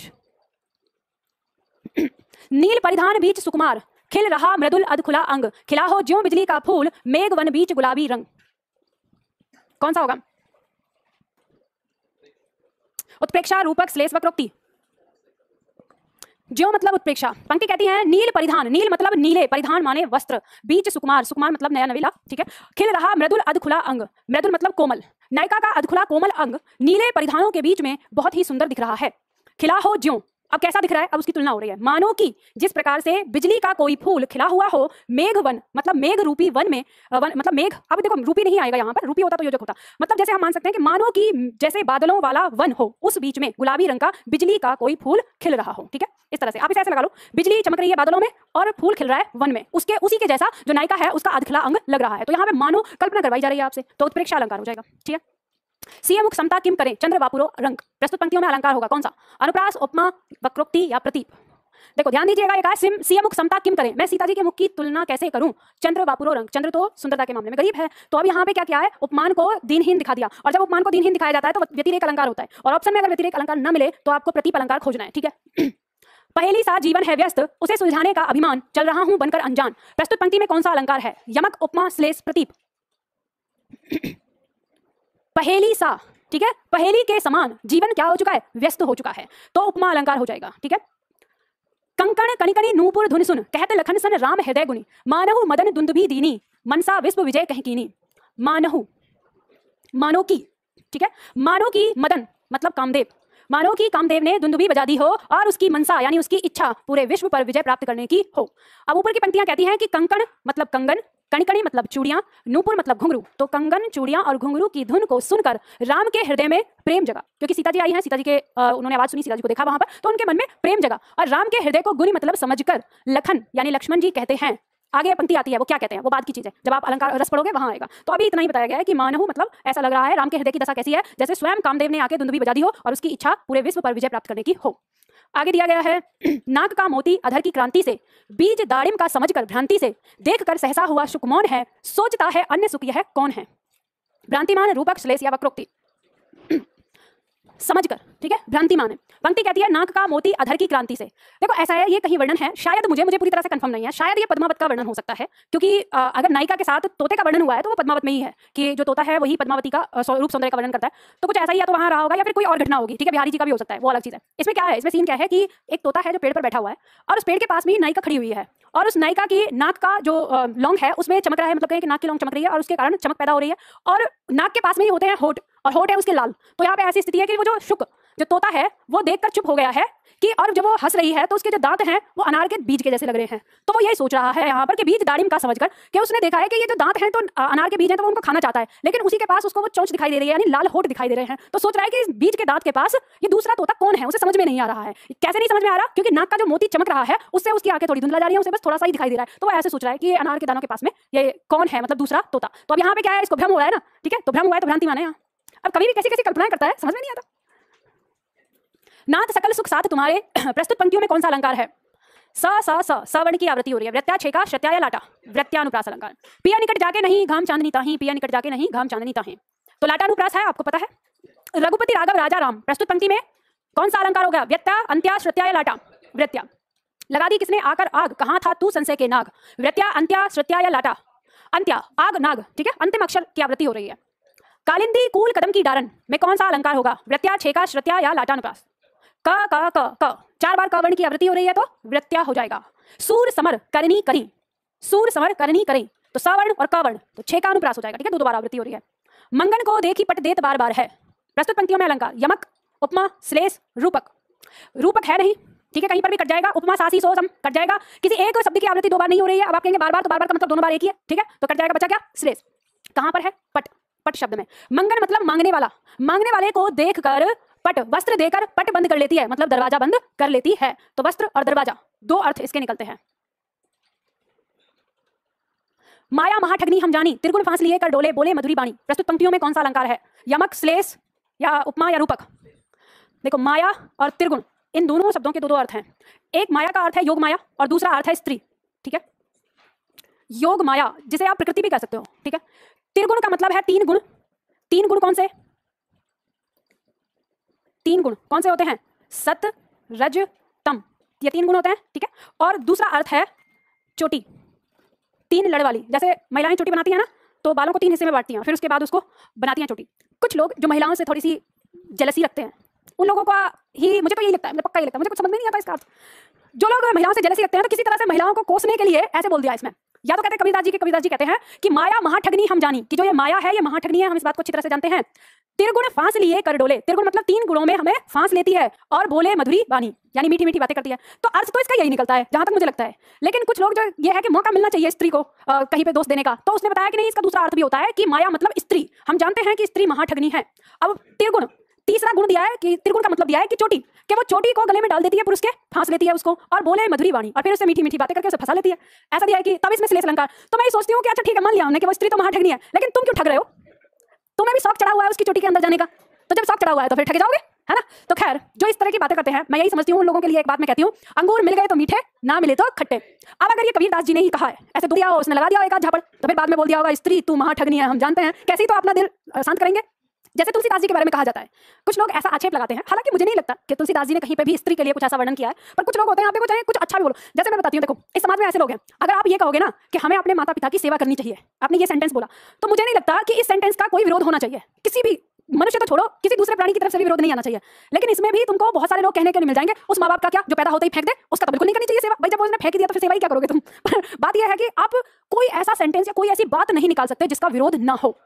A: नील परिधान बीच सुकुमार, खिल रहा मृदुल अधखुला अंग, खिला हो ज्यों बिजली का फूल, मेघ वन बीच गुलाबी रंग। कौन सा होगा? उत्प्रेक्षा, रूपक, श्लेष, वक्रोक्ति। ज्यों मतलब उत्प्रेक्षा। पंक्ति कहती है नील परिधान, नील मतलब नीले, परिधान माने वस्त्र, बीच सुकुमार, सुकुमार मतलब नया नवेला, ठीक है। खिल रहा मृदुल अधखुला अंग, मृदुल मतलब कोमल, नायिका का अधखुला कोमल अंग नीले परिधानों के बीच में बहुत ही सुंदर दिख रहा है। खिला हो ज्यों, अब कैसा दिख रहा है? अब उसकी तुलना हो रही है, मानो कि जिस प्रकार से बिजली का कोई फूल खिला हुआ हो, मेघ वन मतलब मेघ रूपी वन में, वन मतलब मेघ, अब देखो रूपी नहीं आएगा यहाँ पर, रूपी होता तो योजक होता, मतलब जैसे हम मान सकते हैं कि मानो कि जैसे बादलों वाला वन हो, उस बीच में गुलाबी रंग का बिजली का कोई फूल खिल रहा हो, ठीक है, इस तरह से आप इसे ऐसे लगा लो, बिजली चमक रही है बादलों में और फूल खिल रहा है वन में, उसके उसी के जैसा जो नायिका है उसका अधखिला अंग लग रहा है, तो यहाँ पे मानो कल्पना करवाई जा रही है आपसे, तो उत्प्रेक्षा अलंकार हो जाएगा, ठीक है। सीए मुख समता किम करें, चंद्र वापुरो रंग, प्रस्तुत पंक्तियों में अलंकार होगा कौन सा? अनुप्रास, उपमा, वक्रोक्ति या प्रतीप। देखो ध्यान दीजिएगा, ये कहा सीए मुख समता किम करें, मैं सीता जी के मुख की तुलना कैसे करूं? चंद्र वापुरो रंग, चंद्र तो सुंदरता के मामले में गरीब है, तो अब यहाँ पे क्या किया है? उपमान को दीनहीन दिखा दिया, और जब उपमान को दीनहीन दिखाया जाता है तो व्यतिरेक अलंकार होता है, और ऑप्शन में अगर व्यतिरेक अलंकार न मिले तो आपको प्रतीप अलंकार खोजना है, ठीक है। पहेली सा जीवन है व्यस्त, उसे सुलझाने का अभिमान, चल रहा हूं बनकर अनजान, प्रस्तुत पंक्ति में कौन सा अलंकार है? यमक, उपमा, श्लेष, प्रतीप। पहेली सा, ठीक है, पहेली के समान जीवन क्या हो चुका है? व्यस्त हो चुका है, तो उपमा अलंकार हो जाएगा, ठीक है। कंकण कणिकणी नूपुर धुन सुन, कहते लखन सन राम हृदय गुनी, मानहु मदन दुंदुभी दीनी, मनसा विश्व विजय कह कीनी। मानहु, मानो की, ठीक है, मानो की मदन मतलब कामदेव, मानो कि कामदेव ने दुंदुभी बजा दी हो और उसकी मनसा यानी उसकी इच्छा पूरे विश्व पर विजय प्राप्त करने की हो। अब ऊपर की पंक्तियां कहती हैं कि कंकण मतलब कंगन, कणिकणी मतलब चूड़ियां, नूपुर मतलब घुंघरू, तो कंगन, चूड़ियां और घुंघरू की धुन को सुनकर राम के हृदय में प्रेम जगा, क्योंकि सीता जी आई हैं, सीता जी के उन्होंने आवाज सुनी, सीता जी को देखा वहां पर, तो उनके मन में प्रेम जगा, और राम के हृदय को गुनी मतलब समझकर लखन यानी लक्ष्मण जी कहते हैं। आगे पंक्ति आती है, वो क्या कहते हैं वो बाद की चीज है, जब आप अलंकार रस पढ़ोगे वहां आएगा। तो अभी इतना ही बताया गया है कि मानहु मतलब ऐसा लग रहा है राम के हृदय की दशा कैसी है, जैसे स्वयं कामदेव ने आके दुंदुभी बजा दी हो और उसकी इच्छा पूरे विश्व पर विजय प्राप्त करने की हो। आगे दिया गया है नाक का मोती अधर की क्रांति से, बीज दाड़िम का समझकर भ्रांति से, देख कर सहसा हुआ सुख मौन है, सोचता है अन्य सुख यह कौन है। भ्रांतिमान, रूपक, श्लेष या वक्रोक्ति। समझकर, ठीक है, भ्रांतिमान है। पंक्ति कहती है नाक का मोती अधर की क्रांति से। देखो ऐसा है, ये कहीं वर्णन है, शायद मुझे पूरी तरह से कंफर्म नहीं है, शायद ये पद्मावत का वर्णन हो सकता है, क्योंकि अगर नायिका के साथ तोते का वर्णन हुआ है तो वो पद्मावत में ही है कि जो तोता है वही पद्मावती का रूप सौंदर्य का वर्णन करता है, तो कुछ ऐसा ही या तो वहां रहा होगा या फिर कोई और घटना होगी, ठीक है, बिहारी जी का भी हो सकता है, वो अलग चीज है। इसमें क्या है, इसमें सीन क्या है कि एक तोता है जो पेड़ पर बैठा हुआ है और उस पेड़ के पास में नायिका खड़ी हुई है, और उस नायिका की नाक का जो लौंग है उसमें चमक रहा है, मतलब कहें कि नाक की लौंग चमक रही है और उसके कारण चमक पैदा हो रही है, और नाक के पास में ही होते हैं होठ, और होठ है उसके लाल, तो यहाँ पे ऐसी स्थिति है कि वो जो शुक जो तोता है वो देखकर चुप हो गया है कि, और जब वो हंस रही है तो उसके जो दांत हैं वो अनार के बीज के जैसे लग रहे हैं। तो वो यही सोच रहा है यहाँ पर कि बीज दाड़िम का समझकर, कि उसने देखा है कि ये जो दांत हैं तो अनार के बीज हैं तो वो उनको खाना चाहता है, लेकिन उसी के पास उसको वो चोंच दिखाई दे रही है, यानी लाल होठ दिखाई दे रहे हैं। तो सोच रहा है कि इस बीज के दांत के पास ये दूसरा तोता कौन है, उसे समझ में नहीं आ रहा है। कैसे नहीं समझ में आ रहा? क्योंकि नाक का जो मोती चमक रहा है उससे उसकी आंखें थोड़ी धुंधला जा रही है, उसे बस थोड़ा सा ही दिखाई दे रहा है। तो वो ऐसे सोच रहा है कि अनार के दानों के पास में ये कौन है, मतलब दूसरा तोता। तो अब यहाँ पे क्या है, इसको भ्रम हो रहा है ना, ठीक है, तो भ्रम हुआ है तो भ्रांति माने। यहाँ अब कभी भी कैसी कैसी कल्पनाएं करता है, समझ में नहीं आता। नाथ सकल सुख साथ तुम्हारे प्रस्तुत पंक्तियों में कौन सा अलंकार है? सवर्ण की आवृत्ति हो रही है। वृत्या छेका श्रत्या या लाटा, वृत्यानुप्रास अलंकार। पिया निकट जाके नहीं घाम चांदनी ताही, पिया निकट जाके नहीं घाम चांदनी ताही, तो लाटानुप्रास है, आपको पता है। रघुपति राघव राजा राम, प्रस्तुत पंक्ति में कौन सा अलंकार हो गया? व्यत्या अंत्या श्रत्या या लाटा, वृत्या। लगा दी किसने? आकर आग, कहाँ था तू संशय के नाग, वृत्या अंत्या श्रत्या या लाटा, अंत्या आग नाग, ठीक है, अंतिम अक्षर की आवृत्ति हो रही है। कालिंदी कूल कदम की डारन में कौन सा अलंकार होगा? वृत्या छेका श्रत्या या लाटानुप्रास। क क क क 4 बार क वर्ण की आवृत्ति हो रही है तो वृत्या हो जाएगा। सूर समर करनी करी, सूर समर करनी करी, तो सवर्ण और क वर्ण तो छेका अनुप्रास हो जाएगा, ठीक है, 2 बार आवृत्ति हो रही है। मंगन को देखी पट देत बार बार है, प्रस्तुत पंक्तियों में अलंकार यमक, उपमा, श्लेष, रूपक। रूपक है नहीं, ठीक है, कहीं पर भी कट जाएगा। उपमा सासी सो सम कट जाएगा, किसी एक शब्द की आवृत्ति 2 बार नहीं हो रही है। अब आप कहेंगे बार बार, तो बार बार का मतलब दोनों बार एक ही है, ठीक है, तो कट जाएगा, बचा क्या? श्लेष। कहां पर है? पट, पट शब्द में। मंगन मतलब मांगने वाला, मांगने वाले को देखकर पट, वस्त्र देकर पट बंद कर लेती है, मतलब दरवाजा बंद कर लेती है। तो वस्त्र और दरवाजा 2 अर्थ इसके निकलते हैं। माया महाठगनी हम जानी, त्रिगुण फांस लिए कर डोले, बोले मधुरी बाणी, प्रस्तुत पंक्तियों में कौन सा अलंकार है? यमक, श्लेष या उपमा या रूपक। देखो, माया और त्रिगुण इन दोनों शब्दों के 2 अर्थ हैं। एक माया का अर्थ है योग माया और दूसरा अर्थ है स्त्री, ठीक है। योग माया जिसे आप प्रकृति भी कह सकते हो, ठीक है। त्रिगुण का मतलब है 3 गुण। 3 गुण कौन से? 3 गुण कौन से होते हैं? सत, रज, तम, ये 3 गुण होते हैं, ठीक है। और दूसरा अर्थ है चोटी, 3 लड़ वाली। जैसे महिलाएं चोटी बनाती हैं ना, तो बालों को 3 हिस्से में बांटती हैं, फिर उसके बाद उसको बनाती हैं चोटी। कुछ लोग जो महिलाओं से थोड़ी सी जेलसी रखते हैं, उन लोगों का ही, मुझे तो यही लगता है, मुझे पक्का यही लगता है, मुझे कुछ समझ में नहीं आता इसका अर्थ। जो लोग महिलाओं से जेलसी रखते हैं तो किसी तरह से महिलाओं को कोसने के लिए ऐसे बोल दिया इसमें। या तो कहते हैं कबीरदास जी कहते हैं कि माया महाठगनी हम जानी, कि जो ये माया है ये महाठगनी है, हम इस बात को अच्छी तरह से जानते हैं। त्रिगुण फांस लिए कर डोले, त्रिगुण मतलब 3 गुणों में हमें फांस लेती है, और बोले मधुरी बानी, यानी मीठी मीठी बातें करती है। तो अर्थ तो इसका यही निकलता है जहां तक मुझे लगता है। लेकिन कुछ लोग जो ये है कि मौका मिलना चाहिए स्त्री को कहीं पे दोष देने का, तो उसने बताया कि नहीं, इसका दूसरा अर्थ भी होता है कि माया मतलब स्त्री। हम जानते हैं कि स्त्री महाठगनी है। अब त्रिगुण, तीसरा गुण दिया है कि त्रिगुण का मतलब दिया है कि चोटी, कि वो चोटी को गले में डाल देती है पुरुष के, फांस लेती है उसको, और बोले मधुरी वाणी, और फिर उससे मीठी मीठी बातें करके उसे फंसा लेती है। ऐसा दिया है कि तब इसमें श्लेष अलंकार। तो मैं सोचती हूँ कि अच्छा ठीक है, मान लिया हमने कि वो स्त्री तो महाठगनी है, लेकिन तुम क्यों ठग रहे हो? तुम्हें भी शौक चढ़ा हुआ है उसकी चोटी के अंदर जाने का, तो जब शौक चढ़ा हुआ है तो फिर ठगे जाओगे, है ना। तो खैर, जो इस तरह की बातें करते हैं, मैं यही समझती हूँ उन लोगों के लिए एक बात मैं कहती हूँ, अंगूर मिल गए तो मीठे, ना मिले तो खट्टे। अब अगर ये कबीरदास जी ने ही कहा है, ऐसे दो दिया, उसने लगा दिया एक आध झापड़, तो फिर बाद में बोल दिया होगा स्त्री तू महाठगनी है, हम जानते हैं, कैसे ही तो अपना दिल शांत करेंगे। जैसे तुलसीदास जी के बारे में कहा जाता है, कुछ लोग ऐसा आक्षेप लगाते हैं, हालांकि मुझे नहीं लगता कि तुलसीदास जी ने कहीं पे भी स्त्री के लिए कुछ ऐसा वर्णन किया है, पर कुछ लोग होते हैं, आप देखो, चाहे कुछ अच्छा भी बोलो। जैसे मैं बताती हूँ, देखो इस समाज में ऐसे लोग हैं, अगर आप ये कहोगे ना कि हमें अपने माता पिता की सेवा करनी चाहिए, आपने ये सेंटेंस बोला, तो मुझे नहीं लगता कि इस सेंटेंस का कोई विरोध होना चाहिए। किसी भी मनुष्य तो छोड़ो, किसी दूसरे प्राणी की तरफ से भी विरोध नहीं आना चाहिए। लेकिन इसमें भी तुमको बहुत सारे लोग कहने के लिए मिल जाएंगे, उस माँ बाप का क्या जो पैदा होते ही फेंक दे, उसका तो बिल्कुल नहीं करनी चाहिए सेवा। भाई जब उसने फेंक दिया तो फिर सेवा ही क्या करोगे तुम? पर बात यह है कि आप कोई ऐसा सेंटेंस या कोई ऐसी बात नहीं निकाल सकते जिसका विरोध ना हो।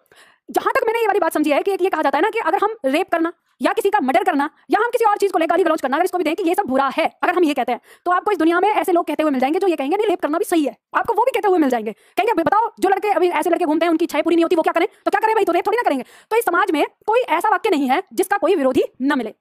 A: जहां तक मैंने ये वाली बात समझी है कि ये कहा जाता है ना कि अगर हम रेप करना या किसी का मर्डर करना या हम किसी और चीज को लेकर गाली गलौज करना, अगर इसको भी दें कि ये सब बुरा है, अगर हम ये कहते हैं, तो आपको इस दुनिया में ऐसे लोग कहते हुए मिल जाएंगे जो ये कहेंगे नहीं रेप करना भी सही है। आपको वो भी कहते हुए मिल जाएंगे, कहेंगे बताओ जो लड़के अभी ऐसे लड़के घूमते हैं उनकी इच्छाएं पूरी नहीं होती, वो क्या करें? तो क्या करें भाई, तो रेप थोड़ी ना करेंगे। तो इस समाज में कोई ऐसा वाक्य नहीं है जिसका कोई विरोधी न मिले।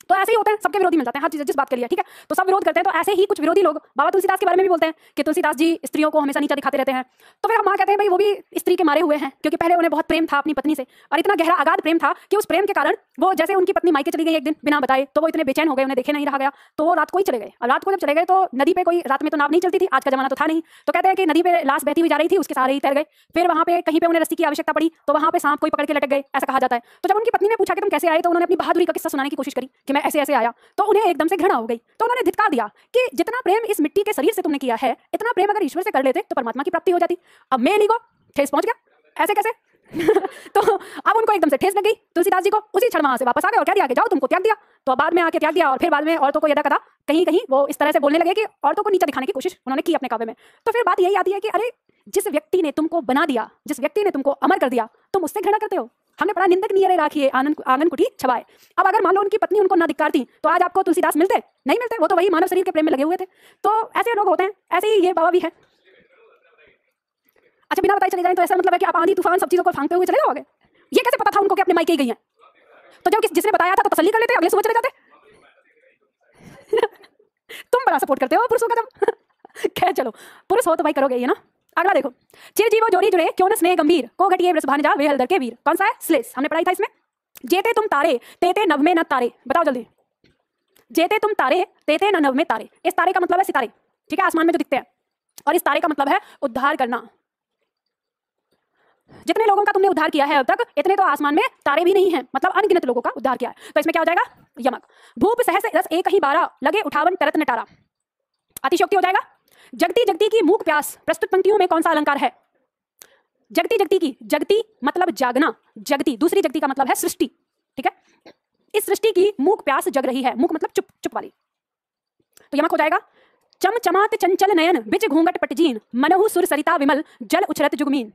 A: तो ऐसे ही होते हैं, सबके विरोधी मिल जाते हैं हर चीज जिस बात के लिए, ठीक है। तो सब विरोध करते हैं, तो ऐसे ही कुछ विरोधी लोग बाबा तुलसीदास के बारे में भी बोलते हैं कि तुलसीदास जी स्त्रियों को हमेशा नीचा दिखाते रहते हैं। तो फिर हम कहते हैं भाई वो भी स्त्री के मारे हुए हैं, क्योंकि पहले उन्हें बहुत प्रेम था अपनी पत्नी से, और इतना गहरा अगाध प्रेम था कि उस प्रेम के कारण वो, जैसे उनकी पत्नी मायके चली गई एक दिन बिना बताए, तो वो इतने बेचैन हो गए, उन्हें देखे नहीं रहा गया, तो वो रात को ही चले गए। और रात को जब चले गए तो नदी पे, कोई रात में तो नाव नहीं चलती थी, आज का जमाना तो था नहीं, तो कहते हैं कि नदी पे लाश बहती हुई जा रही थी, उसके सहारे ही तैर गए। फिर वहां पे कहीं पे उन्हें रस्सी की आवश्यकता पड़ी, तो वहां पे सांप कोई पकड़ के लटक गए, ऐसा कहा जाता है। तो जब उनकी पत्नी ने पूछा कि तुम कैसे आए, तो उन्होंने अपनी बहादुरी का किस्सा सुनाने की कोशिश करी कि मैं ऐसे ऐसे आया, तो उन्हें एकदम से घृणा हो गई। तो उन्होंने धिक्कार दिया कि जितना प्रेम इस मिट्टी के शरीर से तुमने किया है, इतना प्रेम अगर ईश्वर से कर लेते तो परमात्मा की प्राप्ति हो जाती। अब मेल ईगो ठेस पहुंच गया, ऐसे कैसे? तो अब उनको एकदम से ठेस लग गई तुलसीदास जी को, उसी क्षण वहां से वापस आ गए और कह दिया कि जाओ तुमको त्याग दिया। तो बाद में आके त्याग दिया, और फिर बाद में औरतों को यदा कदा कहीं कहीं वो इस तरह से बोलने लगे कि औरतों को नीचा दिखाने की कोशिश उन्होंने की अपने काव्य में। तो फिर बात यही आती है कि अरे जिस व्यक्ति ने तुमको बना दिया, जिस व्यक्ति ने तुमको अमर कर दिया, तुम उससे घृणा करते हो? हमने पढ़ा निंदक नियरे राखिए आंगन कुटी छबाए। अब अगर मान लो उनकी पत्नी उनको ना धिक्कारती तो आज आपको तुलसीदास मिलते? नहीं मिलते। वो तो वही मानव शरीर के प्रेम में लगे हुए थे। तो ऐसे लोग होते हैं, ऐसे ही ये बाबा भी है। अच्छा, बिना बताए चले जाएं तो ऐसा मतलब है कि आप आंधी तूफान सब चीजों को फांगते हुए चले जाओगे? ये कैसे पता था उनको कि अपने मायके ही गई हैं? तो जब जिसने बताया था तो तसल्ली कर लेते, अगले सुबह चले जाते। तुम बड़ा सपोर्ट करते हो पुरुषों का जब। खैर चलो, पुरुष हो तो भाई करोगे ये ना। अगला देखो, चिरजीवो जोड़ी जुड़े क्यों न स्नेह गंभीर, को घटिए वृष भानजा वे हलदर के वीर। कौन सा है? श्लेष। हमने पढ़ाई था इसमें। जेते तुम तारे तेते नभ में न तारे। बताओ जल्दी। जेते तुम तारे तेते न नभ में तारे। इस तारे का मतलब है सितारे, ठीक है, आसमान में जो दिखते हैं। और इस तारे का मतलब है उद्धार करना। जितने लोगों का तुमने उद्धार किया है अब तक, इतने तो आसमान में तारे भी नहीं हैं, मतलब अनगिनत लोगों का उद्धार किया है। तो इसमें क्या हो जाएगा? यमक। भूप सहस रस एक ही बारा लगे उठावन तरत नटारा। अतिशयोक्ति हो जाएगा। जगती जगती की मूक प्यास। प्रस्तुत पंक्तियों में कौन सा अलंकार है? जगती जगती की, जगती मतलब जागना, जगती दूसरी जगती का मतलब है सृष्टि, ठीक है। इस सृष्टि की मूक प्यास जग रही है, मूक मतलब चुप चुप वाली। तो यमक हो जाएगा। चम चमात चंचल नयन बिच घूंघट पटजीन मनहु सुर सरिता विमल जल उछरत जुगमीन।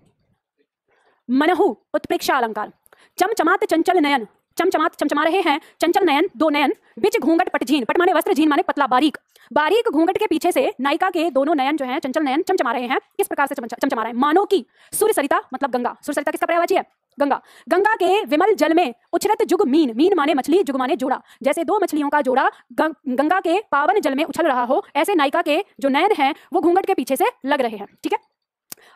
A: मनहु उत्प्रेक्षा अलंकार। चमचमात चंचल नयन, चमचमात चमचमा रहे हैं, चंचल नयन दो नयन, बिच घूंघट पटजीन, पट माने वस्त्र, जीन माने पतला बारीक, बारीक घूंघट के पीछे से नायिका के दोनों नयन जो हैं, चंचल नयन चमचमा रहे हैं। किस प्रकार से चमचमा रहे हैं? मानो की सूर्य सरिता मतलब गंगा, सूर्य सरिता किसका पर्यायवाची है? गंगा। गंगा के विमल जल में उछरत जुग मीन, मीन माने मछली, जुग माने जोड़ा, जैसे दो मछलियों का जोड़ा गंगा के पावन जल में उछल रहा हो, ऐसे नायिका के जो नयन हैं वो घूंघट के पीछे से लग रहे हैं, ठीक है।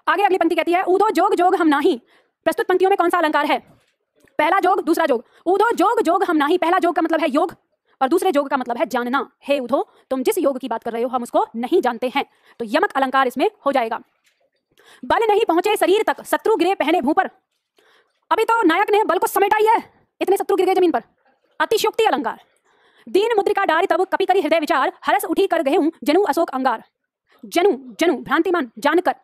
A: आगे अगली पंक्ति कहती है, ऊधो जोग जोग हम नाही। प्रस्तुत पंक्तियों में कौन सा अलंकार है? पहला जोग दूसरा जोग। ऊधो जोग जोग हम नाही, पहला जोग का मतलब है योग और दूसरे जोग का मतलब है जानना। हे उधो, तुम जिस योग की बात कर रहे हो हम उसको नहीं जानते हैं। तो यमक अलंकार इसमें हो जाएगा। बल नहीं पहुंचे शरीर तक शत्रु गिरे पहने भूं पर। अभी तो नायक ने बल को समेटा ही है, इतने शत्रु गिर गए जमीन पर। अतिशयोक्ति अलंकार। दीन मुद्रिका डारी तब कपि करी हृदय विचार हरस उठी कर गए जनु अशोक अंगार। जनु जनु भ्रांतिमान जानकर।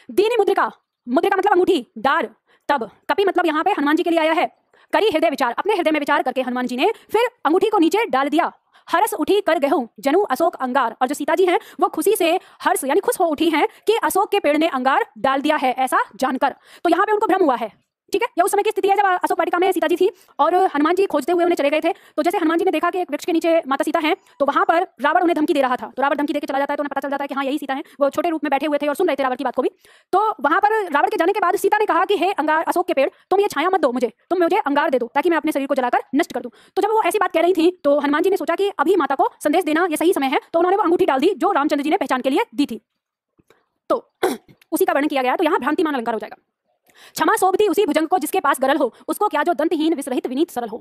A: दीन मुद्रिका, मुद्रिका मतलब अंगूठी, डार तब, कपि मतलब यहाँ पे हनुमान जी के लिए आया है। करी हृदय विचार, अपने हृदय में विचार करके हनुमान जी ने फिर अंगूठी को नीचे डाल दिया। हर्ष उठी कर गहूं जनु अशोक अंगार, और जो सीता जी हैं वो खुशी से हर्ष यानी खुश हो उठी हैं कि अशोक के पेड़ ने अंगार डाल दिया है, ऐसा जानकर। तो यहाँ पे उनको भ्रम हुआ है, ठीक है। यह उस समय की स्थिति है जब अशोक वाटिका में सीता जी थी और हनुमान जी खोजते हुए उन्हें चले गए थे। तो जैसे हनुमान जी ने देखा कि एक वृक्ष के नीचे माता सीता हैं, तो वहां पर रावण उन्हें धमकी दे रहा था। तो रावण धमकी देके चला जाता है, तो उन्हें पता चल जाता है कि हाँ यही सीता है। वो छोटे रूप में बैठे हुए थे और सुन रहे थे रावण की बात को भी। तो वहां पर रावण के जाने के बाद सीता ने कहा कि हे अंगार, अशोक के पेड़, तुम ये छाया मत दो मुझे, तुम मुझे अंगार दे दो ताकि मैं अपने शरीर को जलाकर नष्ट कर दूं। तो जब वो ऐसी बात कह रही थी तो हनुमान जी ने सोचा कि अभी माता को संदेश देना ये सही समय है, तो उन्होंने वो अंगूठी डाल दी जो रामचंद्र जी ने पहचान के लिए दी थी। तो उसी का वर्णन किया गया। तो यहाँ भ्रांतिमान अलंकार हो जाएगा। क्षमा शोभती उसी भुजंग को जिसके पास गरल हो, उसको क्या जो दंतहीन विसरहित विनीत सरल हो।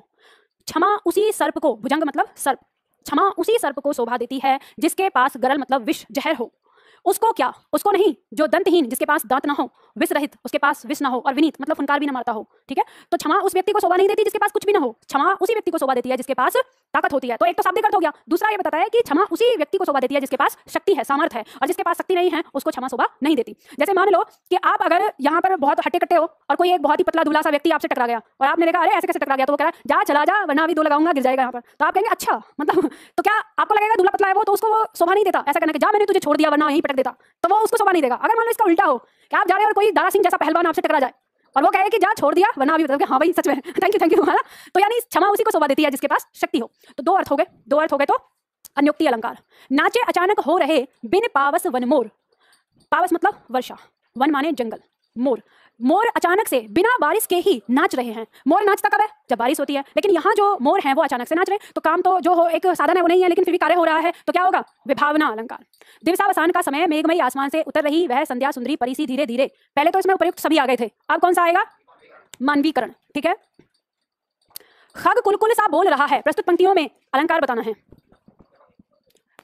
A: क्षमा उसी सर्प को, भुजंग मतलब सर्प, क्षमा उसी सर्प को शोभा देती है जिसके पास गरल मतलब विष जहर हो। उसको क्या, उसको नहीं, जो दंतहीन जिसके पास दांत ना हो, विष रहित उसके पास विष ना हो, और विनीत मतलब फुनकार भी ना मारता हो, ठीक है। तो क्षमा उस व्यक्ति को शोभा नहीं देती जिसके पास कुछ भी ना हो, क्षमा उसी व्यक्ति को शोभा देती है जिसके पास ताकत होती है। तो एक तो शाब्दिक अर्थ हो गया। दूसरा ये बताता है कि क्षमा उसी व्यक्ति को शोभा देती है जिसके पास शक्ति है, सामर्थ है, और जिसके पास शक्ति नहीं है उसको क्षमा शोभा नहीं देती। जैसे मान लो कि आप अगर यहाँ पर बहुत हट्टे कट्टे हो और कोई एक बहुत ही पतला दुबला सा व्यक्ति आपसे टकरा गया और आपने देखा अरे ऐसे कैसे टकरा गया, तो वो कह रहा है जा चला जा वरना अभी दो लगाऊंगा गिर जाएगा यहाँ पर। तो आप कहेंगे अच्छा, मतलब तो क्या आपको लगेगा दुबला पतला है वो तो उसको वो शोभा नहीं देता, ऐसा कहना कि जा मैंने तुझे छोड़ दिया वरना यहीं पटक देता, तो वो उसको शोभा नहीं देगा। अगर मान लो इसका उल्टा हो कि आप जा रहे हैं और कोई दारा सिंह जैसा पहलवान आपसे टकरा जाए और वो कहे कि जा छोड़ दिया वरना अभी बताओ हाँ भाई सच में थैंक यू है ना। तो यानी क्षमा उसी को शोभा देती है जिसके पास शक्ति हो। तो दो अर्थ हो गए। तो अन्योक्ति अलंकार। नाचे अचानक हो रहे बिन पावस वन मोर। पावस मतलब वर्षा, वन माने जंगल, मोर, मोर अचानक से बिना बारिश के ही नाच रहे हैं। मोर नाचता कब है? जब बारिश होती है। लेकिन यहाँ जो मोर हैं वो अचानक से नाच रहे हैं, तो काम तो जो हो एक साधन है वो नहीं है, लेकिन फिर भी कार्य हो रहा है, तो क्या होगा? विभावना अलंकार। दिवसावसान का समय मेघमयी आसमान से उतर रही वह संध्या सुंदरी परी सी धीरे धीरे। पहले तो इसमें उपयुक्त सभी आ गए थे, अब कौन सा आएगा? मानवीकरण, ठीक है। खग कुल सा बोल रहा है। प्रस्तुत पंक्तियों में अलंकार बताना है।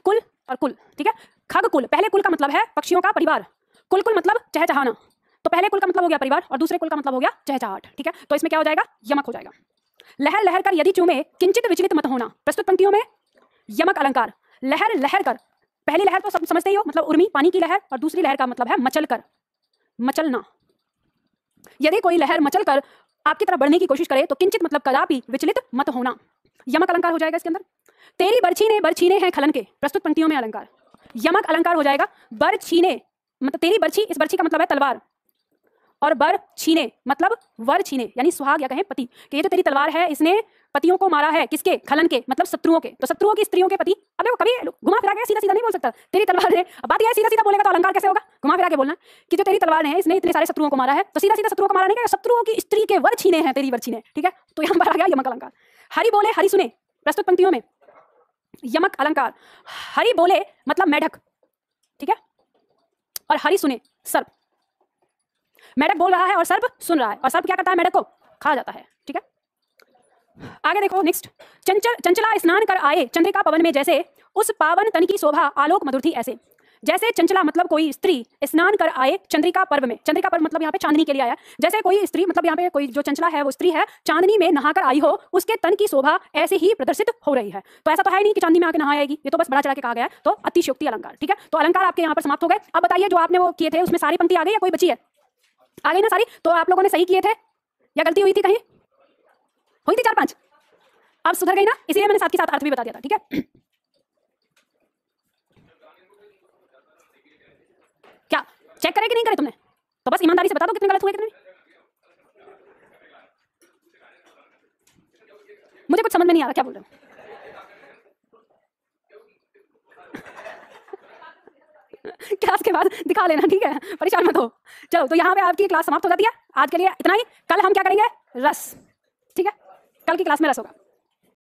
A: कुल और कुल, ठीक है। खग कुल, पहले कुल का मतलब है पक्षियों का परिवार, कुल मतलब चहचहाना। तो पहले कुल का मतलब हो गया परिवार और दूसरे कुल का मतलब हो गया चहचहाट, ठीक है। तो इसमें क्या हो जाएगा? यमक हो जाएगा। लहर लहर कर यदि चूमे किंचित विचलित मत होना। प्रस्तुत पंक्तियों में यमक अलंकार। लहर लहर कर, पहली लहर तो सब समझते ही हो, मतलब उर्मी पानी की लहर, और दूसरी लहर का मतलब है मचल कर, मचलना। यदि कोई लहर मचल कर आपकी तरफ बढ़ने की कोशिश करे तो किंचित मतलब कदापि विचलित मत होना, यमक अलंकार हो जाएगा इसके अंदर। तेरी बरछीने हैं खलन के। प्रस्तुत पंक्तियों में अलंकार यमक अलंकार हो जाएगा। बरछीने मतलब तेरी बरछी, इस बरछी का मतलब है तलवार, और बर छीने मतलब वर छीने यानी सुहाग या कहें पति, कि ये जो तेरी तलवार है इसने पतियों को मारा है, किसके? खलन के, मतलब शत्रुओं के। तो शत्रुओं की स्त्रियों के पति। अब देखो कभी घुमा फिरा के सीधा सीधा नहीं बोल सकता, तेरी तलवार ने, बात यह सीधा सीधा बोलेगा तो अलंकार कैसे होगा? घुमा फिरा के बोलना कि जो तेरी तलवार है इसने इतने सारे शत्रुओं को मारा है, तो सीधा सीधा शत्रुओं को मारा नहीं कहेगा, शत्रुओं की स्त्री के वर छीने हैं, तेरी वर छीने, ठीक है? तो यहाँ पर आ गया यमक अलंकार। हरि बोले हरि सुने, प्रस्तुत पंक्तियों में यमक अलंकार। हरि बोले मतलब मेढक, ठीक है, और हरि सुने सर्प। मेढक बोल रहा है और सर्प सुन रहा है, और सर्प क्या करता है? मेढक को खा जाता है, ठीक है? आगे देखो नेक्स्ट। चंचला स्नान कर आए चंद्रिका पवन में जैसे, उस पावन तन की शोभा आलोक मधुर थी ऐसे। जैसे चंचला मतलब कोई स्त्री स्नान कर आए चंद्रिका पर्व में, चंद्रिका पर्व मतलब यहाँ पे चांदनी के लिए आया, जैसे कोई स्त्री मतलब यहाँ पे कोई जो चंचला है वो स्त्री है, चांदनी में नहाकर आई हो, उसके तन की शोभा ऐसे ही प्रदर्शित हो रही है। तो ऐसा तो है नहीं कि चांदनी में आके नहा आएगी, ये तो बस बड़ा चढ़ा के कहा गया है। तो अतिशयोक्ति अलंकार, ठीक है? तो अलंकार आपके यहाँ पर समाप्त हो गए। अब बताइए जो आपने वो किए थे उसमें सारी पंक्ति आ गई या कोई बची है? आ गई ना सारी? तो आप लोगों ने सही किए थे या गलती हुई थी? कहीं हुई थी 4-5, अब सुधर गई ना, इसीलिए मैंने साथ के साथ अर्थ भी बता दिया था, ठीक है? क्या चेक करे कि नहीं करे तुमने? तो बस ईमानदारी से बता दो कितने गलत हुए कितने नहीं। मुझे कुछ समझ में नहीं आ रहा क्या बोल रहे हो। क्लास के बाद दिखा लेना, ठीक है? परेशान मत हो। चलो तो यहाँ पे आपकी क्लास समाप्त हो जाती है। आज के लिए इतना ही। कल हम क्या करेंगे? रस, ठीक है? कल की क्लास में रस होगा।